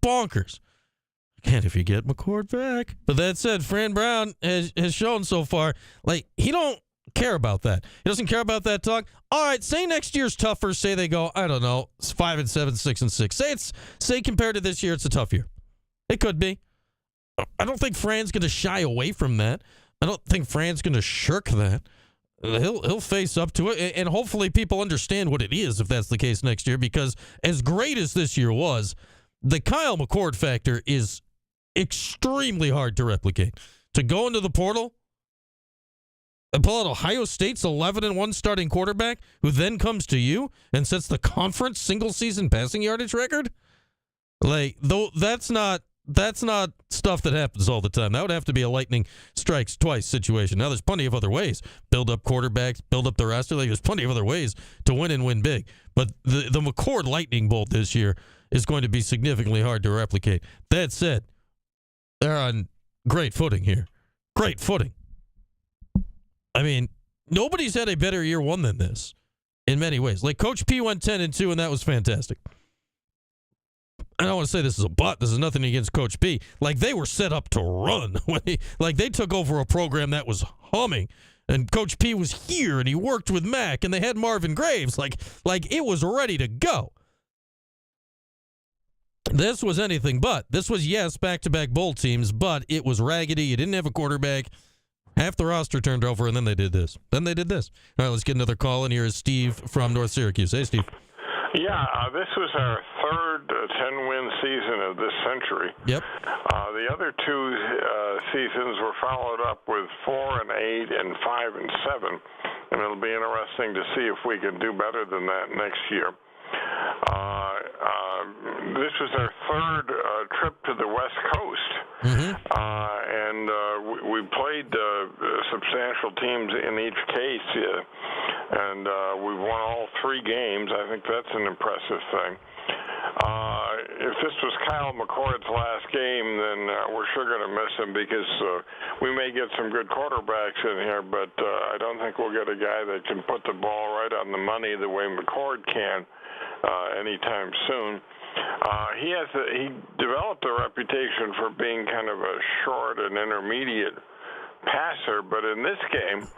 bonkers. Again, if you get McCord back. But that said, Fran Brown has shown so far, like, he don't care about that. He doesn't care about that talk. All right, say next year's tougher. Say they go, I don't know, 5-7, 6-6. Say compared to this year, it's a tough year. It could be. I don't think Fran's going to shy away from that. I don't think Fran's going to shirk that. He'll face up to it, and hopefully people understand what it is if that's the case next year, because as great as this year was, the Kyle McCord factor is extremely hard to replicate. To go into the portal and pull out Ohio State's 11-1 starting quarterback, who then comes to you and sets the conference single-season passing yardage record? Like, though, that's not stuff that happens all the time. That would have to be a lightning strikes twice situation. Now, there's plenty of other ways. Build up quarterbacks, build up the roster. Like, there's plenty of other ways to win and win big. But the McCord lightning bolt this year is going to be significantly hard to replicate. That said, they're on great footing here. Great footing. I mean, nobody's had a better year one than this in many ways. Like, Coach P went 10-2, and that was fantastic. I don't want to say this is a butt. This is nothing against Coach P. Like, they were set up to run. They took over a program that was humming And Coach P was here, and he worked with Mac, and they had Marvin Graves. Like it was ready to go. This was anything but. This was, yes, back-to-back bowl teams, but it was raggedy. You didn't have a quarterback. Half the roster turned over, and then they did this. All right, let's get another call in. Here is Steve from North Syracuse. Hey, Steve. Yeah, this was our third 10-win season of this century. Yep. The other two seasons were followed up with 4 and 8 and 5 and 7, and it'll be interesting to see if we can do better than that next year. This was our third trip to the West Coast, and we played substantial teams in each case, and we won all 3 games. I think that's an impressive thing. If this was Kyle McCord's last game, then we're sure going to miss him because we may get some good quarterbacks in here, but I don't think we'll get a guy that can put the ball right on the money the way McCord can anytime soon. He developed a reputation for being kind of a short and intermediate passer, but in this game,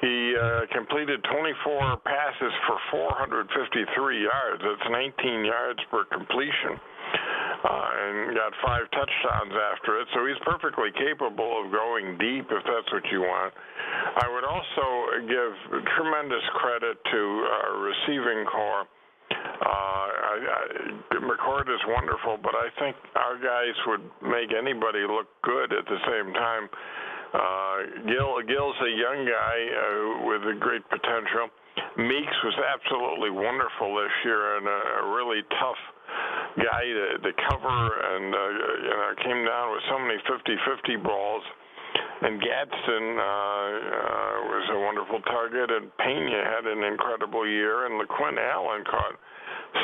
he completed 24 passes for 453 yards. That's 19 yards per completion, and got 5 touchdowns after it. So he's perfectly capable of going deep if that's what you want. I would also give tremendous credit to our receiving corps. McCord is wonderful, but I think our guys would make anybody look good at the same time. Gill's a young guy with a great potential. Meeks was absolutely wonderful this year and a really tough guy to cover, and came down with so many 50-50 balls. And Gadsden was a wonderful target, and Pena had an incredible year, and LaQuinn Allen caught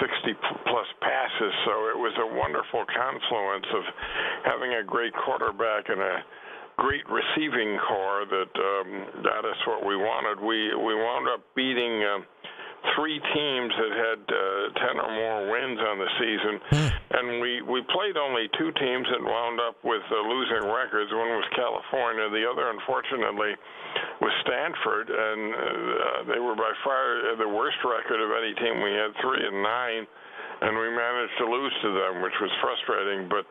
60-plus passes, so it was a wonderful confluence of having a great quarterback and a great receiving corps that got us what we wanted. We wound up beating 3 teams that had 10 or more wins on the season, and we played only 2 teams that wound up with losing records. One was California, the other, unfortunately, was Stanford, and they were by far the worst record of any team. We had 3 and 9, and we managed to lose to them, which was frustrating, but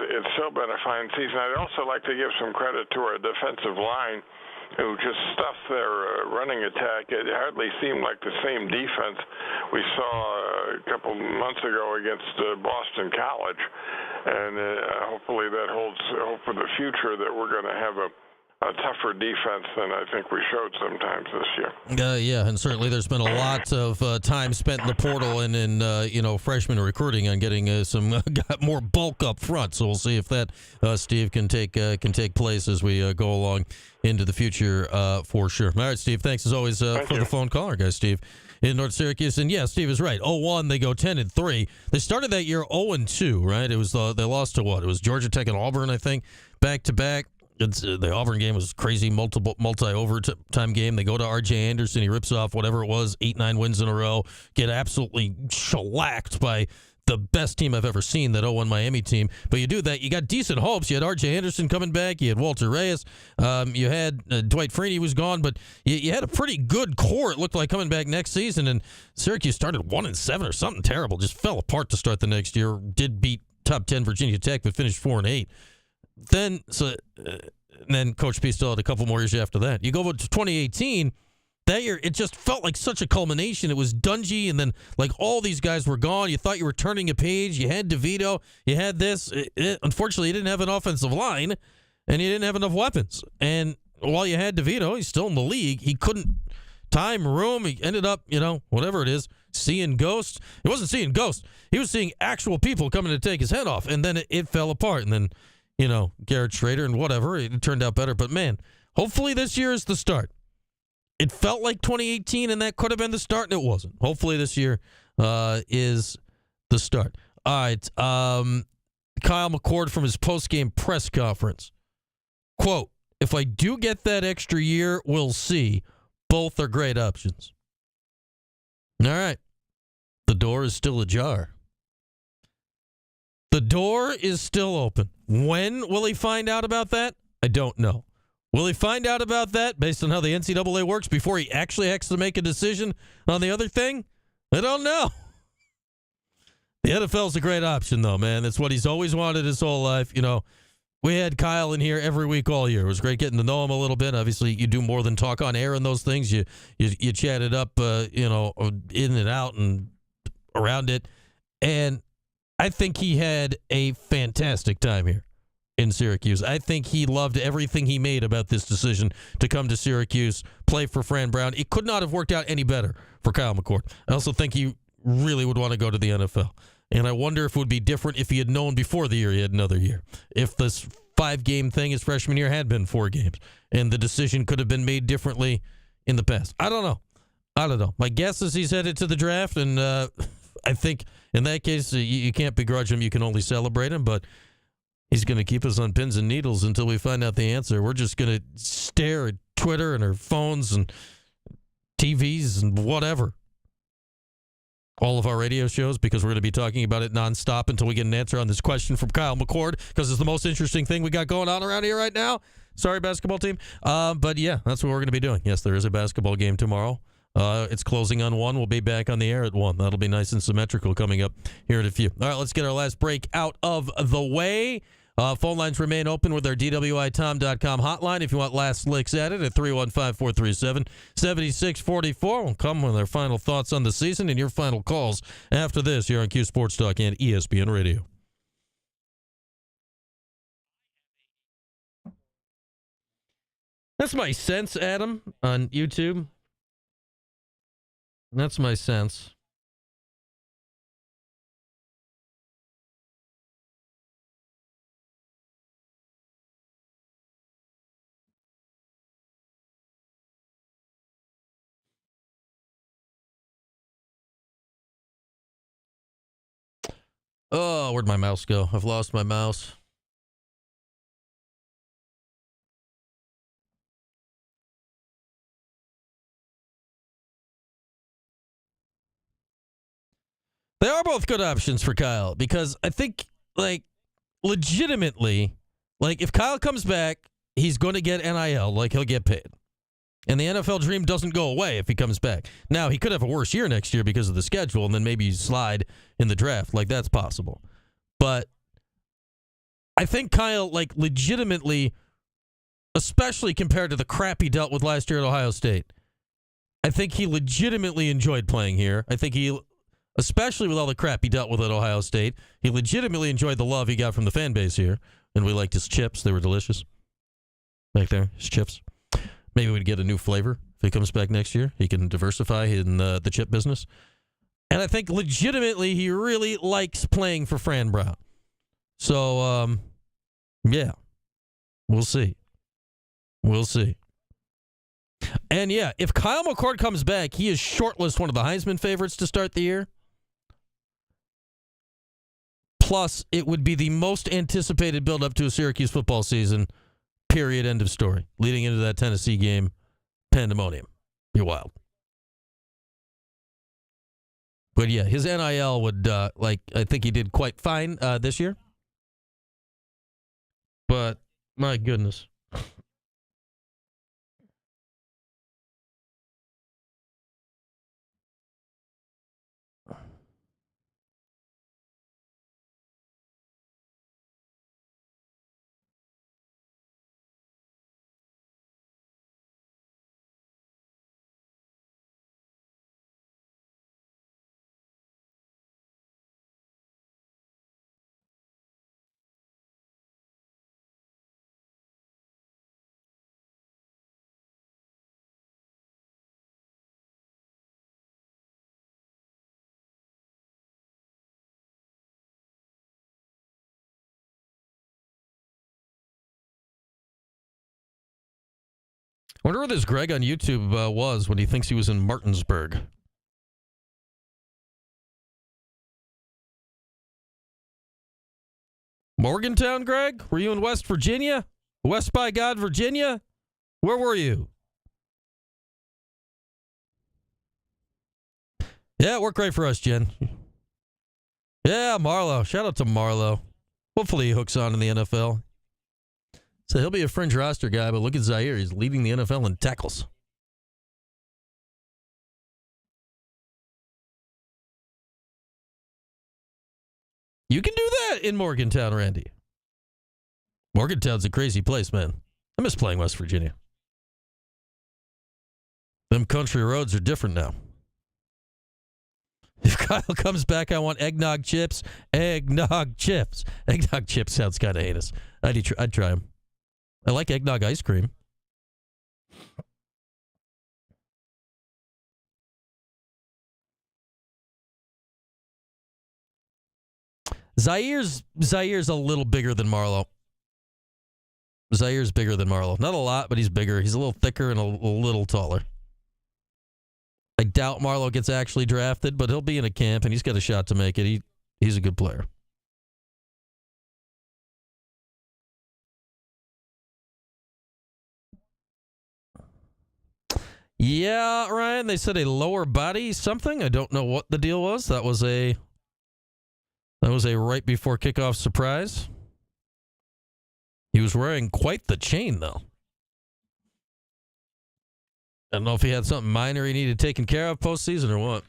it's still been a fine season. I'd also like to give some credit to our defensive line, who just stuffed their running attack. It hardly seemed like the same defense we saw a couple months ago against Boston College, and hopefully that holds hope for the future that we're going to have a tougher defense than I think we showed sometimes this year. Yeah, and certainly there's been a lot of time spent in the portal and in freshman recruiting on getting some more bulk up front. So we'll see if that, Steve, can take place as we go along into the future for sure. All right, Steve, thanks as always for the phone call. Our guy Steve in North Syracuse, and yeah, Steve is right. 0-1, they go 10-3. They started that year 0-2, right? It was they lost to what? It was Georgia Tech and Auburn, I think, back to back. The Auburn game was crazy, multi-overtime game. They go to R.J. Anderson. He rips off whatever it was, 8-9 wins in a row, get absolutely shellacked by the best team I've ever seen, that 0-1 Miami team. But you do that, you got decent hopes. You had R.J. Anderson coming back. You had Walter Reyes. You had Dwight Freeney was gone, but you had a pretty good core, it looked like, coming back next season. And Syracuse started 1-7 or something terrible. Just fell apart to start the next year. Did beat top 10 Virginia Tech, but finished 4-8. Then Coach P still had a couple more years after that. You go to 2018, that year it just felt like such a culmination. It was Dungy, and then like all these guys were gone. You thought you were turning a page. You had DeVito. You had this. Unfortunately, you didn't have an offensive line, and you didn't have enough weapons. And while you had DeVito, he's still in the league. He couldn't time, room. He ended up, whatever it is, seeing ghosts. It wasn't seeing ghosts. He was seeing actual people coming to take his head off, and then it fell apart. And then Garrett Schrader and whatever, it turned out better. But, man, hopefully this year is the start. It felt like 2018, and that could have been the start, and it wasn't. Hopefully this year is the start. All right. Kyle McCord from his post-game press conference. Quote, "If I do get that extra year, we'll see. Both are great options." All right. The door is still ajar. The door is still open. When will he find out about that? I don't know. Will he find out about that based on how the NCAA works before he actually has to make a decision on the other thing? I don't know. The NFL's a great option, though, man. That's what he's always wanted his whole life. You know, we had Kyle in here every week all year. It was great getting to know him a little bit. Obviously, you do more than talk on air and those things. You chat it up, in and out and around it. And I think he had a fantastic time here in Syracuse. I think he loved everything he made about this decision to come to Syracuse, play for Fran Brown. It could not have worked out any better for Kyle McCord. I also think he really would want to go to the NFL. And I wonder if it would be different if he had known before the year he had another year. If this 5-game thing his freshman year had been 4 games and the decision could have been made differently in the past. I don't know. My guess is he's headed to the draft, and I think in that case you can't begrudge him. You can only celebrate him, but he's going to keep us on pins and needles until we find out the answer. We're just going to stare at Twitter and our phones and TVs and whatever. All of our radio shows, because we're going to be talking about it nonstop until we get an answer on this question from Kyle McCord, because it's the most interesting thing we got going on around here right now. Sorry, basketball team. But yeah, that's what we're going to be doing. Yes, there is a basketball game tomorrow. It's closing on 1. We'll be back on the air at 1. That'll be nice and symmetrical coming up here in a few. All right, let's get our last break out of the way. Phone lines remain open with our DWITom.com hotline if you want last licks at it at 315-437-7644. We'll come with our final thoughts on the season and your final calls after this here on Cuse Sports Talk and ESPN Radio. That's my sense, Adam, on YouTube. That's my sense. Oh, where'd my mouse go? I've lost my mouse. They are both good options for Kyle because I think, legitimately, if Kyle comes back, he's going to get NIL, he'll get paid. And the NFL dream doesn't go away if he comes back. Now, he could have a worse year next year because of the schedule, and then maybe you slide in the draft. That's possible. But I think Kyle, legitimately, especially compared to the crap he dealt with last year at Ohio State, I think he legitimately enjoyed playing here. I think he, especially with all the crap he dealt with at Ohio State, he legitimately enjoyed the love he got from the fan base here. And we liked his chips. They were delicious. Back there, his chips. Maybe we'd get a new flavor if he comes back next year. He can diversify in the chip business. And I think legitimately he really likes playing for Fran Brown. So, yeah, we'll see. We'll see. And, yeah, if Kyle McCord comes back, he is shortlisted one of the Heisman favorites to start the year. Plus, it would be the most anticipated build-up to a Syracuse football season. Period. End of story. Leading into that Tennessee game, pandemonium. Be wild. But yeah, his NIL would, I think he did quite fine this year. But, my goodness. I wonder where this Greg on YouTube was when he thinks he was in Martinsburg. Morgantown, Greg? Were you in West Virginia? West by God, Virginia? Where were you? Yeah, it worked great for us, Jen. Yeah, Marlo. Shout out to Marlo. Hopefully he hooks on in the NFL. So he'll be a fringe roster guy, but look at Zaire. He's leading the NFL in tackles. You can do that in Morgantown, Randy. Morgantown's a crazy place, man. I miss playing West Virginia. Them country roads are different now. If Kyle comes back, I want eggnog chips. Eggnog chips. Eggnog chips sounds kind of heinous. I'd try them. I like eggnog ice cream. Zaire's a little bigger than Marlowe. Zaire's bigger than Marlowe. Not a lot, but he's bigger. He's a little thicker and a little taller. I doubt Marlowe gets actually drafted, but he'll be in a camp, and he's got a shot to make it. He's a good player. Yeah, Ryan, they said a lower body something. I don't know what the deal was. That was a right before kickoff surprise. He was wearing quite the chain, though. I don't know if he had something minor he needed taken care of postseason or what.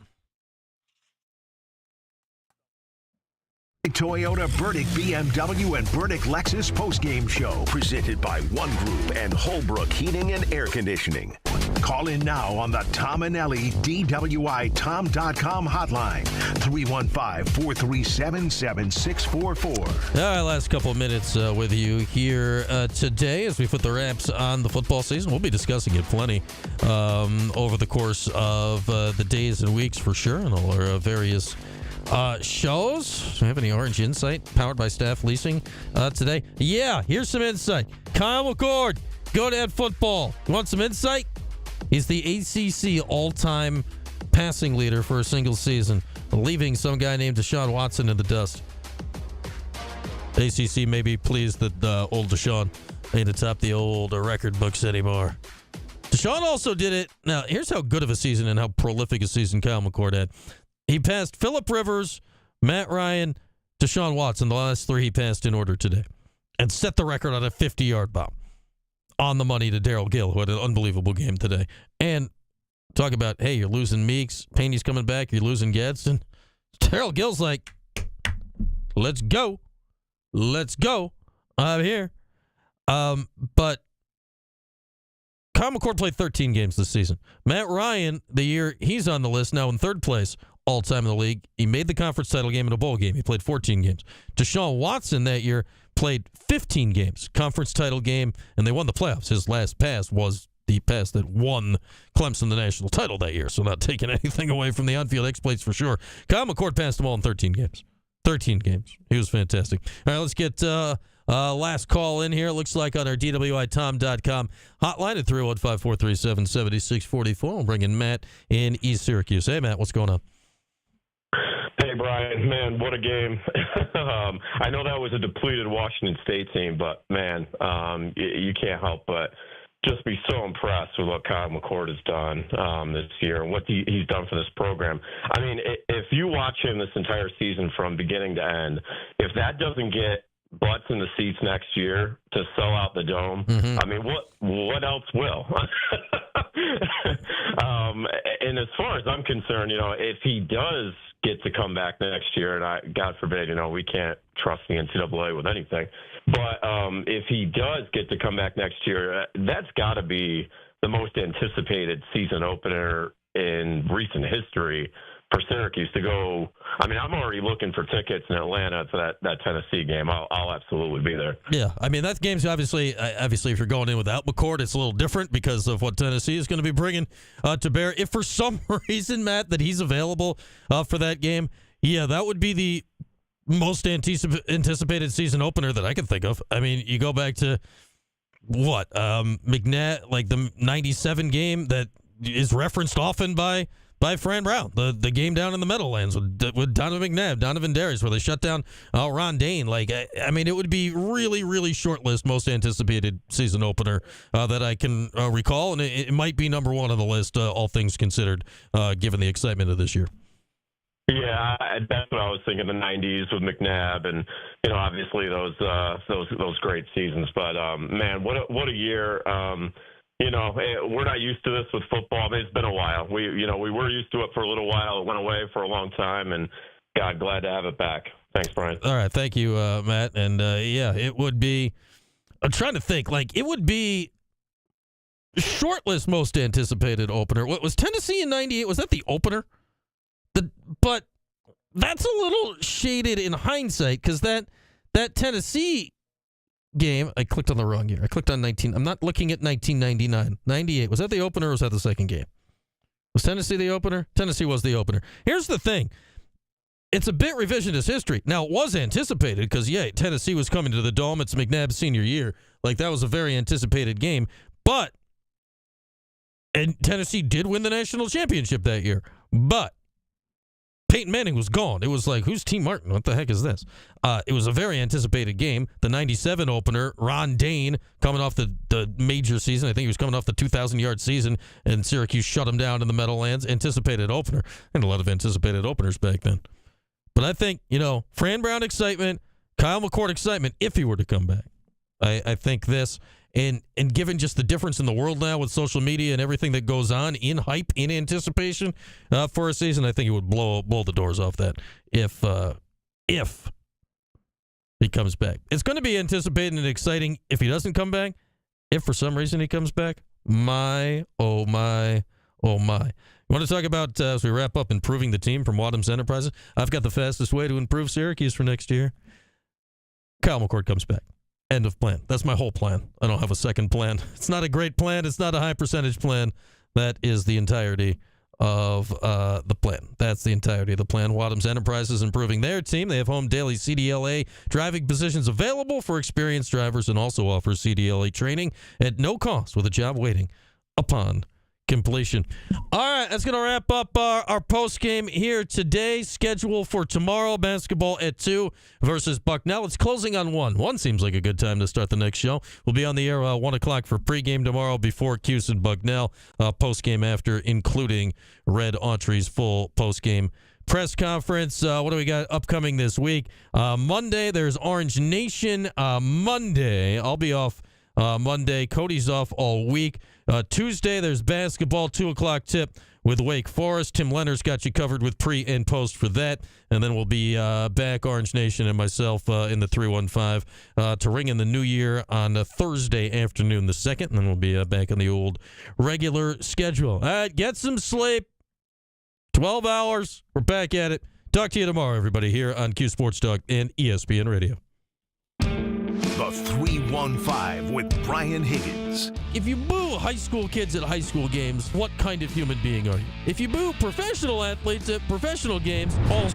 Toyota, Burdick BMW, and Burdick Lexus postgame show presented by One Group and Holbrook Heating and Air Conditioning. Call in now on the Tom and Ellie DWITom.com hotline, 315-437-7644. All right, last couple of minutes with you here today as we put the wraps on the football season. We'll be discussing it plenty over the course of the days and weeks for sure, and all our various shows. Do we have any Orange Insight powered by Staff Leasing today? Yeah, here's some insight. Kyle McCord, Go Dad Football. You want some insight? He's the ACC all-time passing leader for a single season, leaving some guy named Deshaun Watson in the dust. ACC may be pleased that old Deshaun ain't atop the old record books anymore. Deshaun also did it. Now, here's how good of a season and how prolific a season Kyle McCord had. He passed Phillip Rivers, Matt Ryan, Deshaun Watson, the last three he passed in order today, and set the record on a 50-yard bomb on the money to Darrell Gill, who had an unbelievable game today. And talk about, hey, you're losing Meeks, Payne's coming back, you're losing Gadsden. Darrell Gill's like, let's go. I'm here. But Kyle McCord played 13 games this season. Matt Ryan, the year he's on the list, now in third place all-time in the league. He made the conference title game in a bowl game. He played 14 games. Deshaun Watson that year played 15 games, conference title game, and they won the playoffs. His last pass was the pass that won Clemson the national title that year, so not taking anything away from the on-field exploits for sure. Kyle McCord passed them all in 13 games. 13 games. He was fantastic. All right, let's get last call in here. It looks like on our DWITom.com hotline at 315-437-7644. We'll bring in Matt in East Syracuse. Hey, Matt, what's going on? Hey, Brian. Man, what a game. I know that was a depleted Washington State team, but, man, you can't help but just be so impressed with what Kyle McCord has done this year and what he's done for this program. I mean, if you watch him this entire season from beginning to end, if that doesn't get butts in the seats next year to sell out the Dome, I mean, what else will? And as far as I'm concerned, if he does get to come back next year, and God forbid, we can't trust the NCAA with anything, but if he does get to come back next year, that's got to be the most anticipated season opener in recent history for Syracuse to go. I mean, I'm already looking for tickets in Atlanta to that Tennessee game. I'll absolutely be there. Yeah, I mean, that game's obviously if you're going in without McCord, it's a little different because of what Tennessee is going to be bringing to bear. If for some reason, Matt, that he's available for that game, yeah, that would be the most anticipated season opener that I can think of. I mean, you go back to what McNabb, like the 97 game that is referenced often by Fran Brown, the game down in the Meadowlands with Donovan McNabb, Donovan Darius, where they shut down Ron Dane. Like, I mean, it would be really, really short list, most anticipated season opener that I can recall, and it might be number one on the list, all things considered, given the excitement of this year. Yeah, that's what I was thinking. The '90s with McNabb, and obviously those great seasons. But man, what a year! We're not used to this with football. I mean, it's been a while. We were used to it for a little while. It went away for a long time, and God, glad to have it back. Thanks, Brian. All right, thank you, Matt. And it would be. I'm trying to think. Like, it would be shortlist most anticipated opener. What was Tennessee in '98? Was that the opener? But that's a little shaded in hindsight because that Tennessee game, I clicked on the wrong year. I clicked on 19. I'm not looking at 1999. 98. Was that the opener or was that the second game? Was Tennessee the opener? Tennessee was the opener. Here's the thing. It's a bit revisionist history. Now, it was anticipated because, Tennessee was coming to the Dome. It's McNabb's senior year. Like, that was a very anticipated game. And Tennessee did win the national championship that year. But Peyton Manning was gone. It was like, who's T. Martin? What the heck is this? It was a very anticipated game. The 97 opener, Ron Dane, coming off the major season. I think he was coming off the 2,000-yard season, and Syracuse shut him down in the Meadowlands. Anticipated opener. And a lot of anticipated openers back then. But I think, Fran Brown excitement, Kyle McCord excitement, if he were to come back. I think this, and given just the difference in the world now with social media and everything that goes on in hype, in anticipation for a season, I think it would blow the doors off that if he comes back. It's going to be anticipated and exciting if he doesn't come back. If for some reason he comes back, my, oh my, oh my. You want to talk about, as we wrap up, improving the team from Wadham's Enterprises? I've got the fastest way to improve Syracuse for next year. Kyle McCord comes back. End of plan. That's my whole plan. I don't have a second plan. It's not a great plan. It's not a high percentage plan. That is the entirety of the plan. That's the entirety of the plan. Wadham's Enterprises improving their team. They have home daily CDLA driving positions available for experienced drivers and also offers CDLA training at no cost with a job waiting upon completion. All right, that's going to wrap up our post game here today. Schedule for tomorrow, basketball at 2 versus Bucknell. It's closing on 1. 1 seems like a good time to start the next show. We'll be on the air 1 o'clock for pregame tomorrow before Cuse and Bucknell. Post game after, including Red Autry's full post game press conference. What do we got upcoming this week? Monday, there's Orange Nation. Monday, I'll be off Monday. Cody's off all week. Tuesday, there's basketball, 2 o'clock tip with Wake Forest. Tim Leonard's got you covered with pre and post for that. And then we'll be back, Orange Nation and myself, in the 315 to ring in the new year on Thursday afternoon, the 2nd. And then we'll be back on the old regular schedule. All right, get some sleep. 12 hours. We're back at it. Talk to you tomorrow, everybody, here on Q Sports Talk and ESPN Radio. The 315 with Brian Higgins. If you boo high school kids at high school games, what kind of human being are you? If you boo professional athletes at professional games, all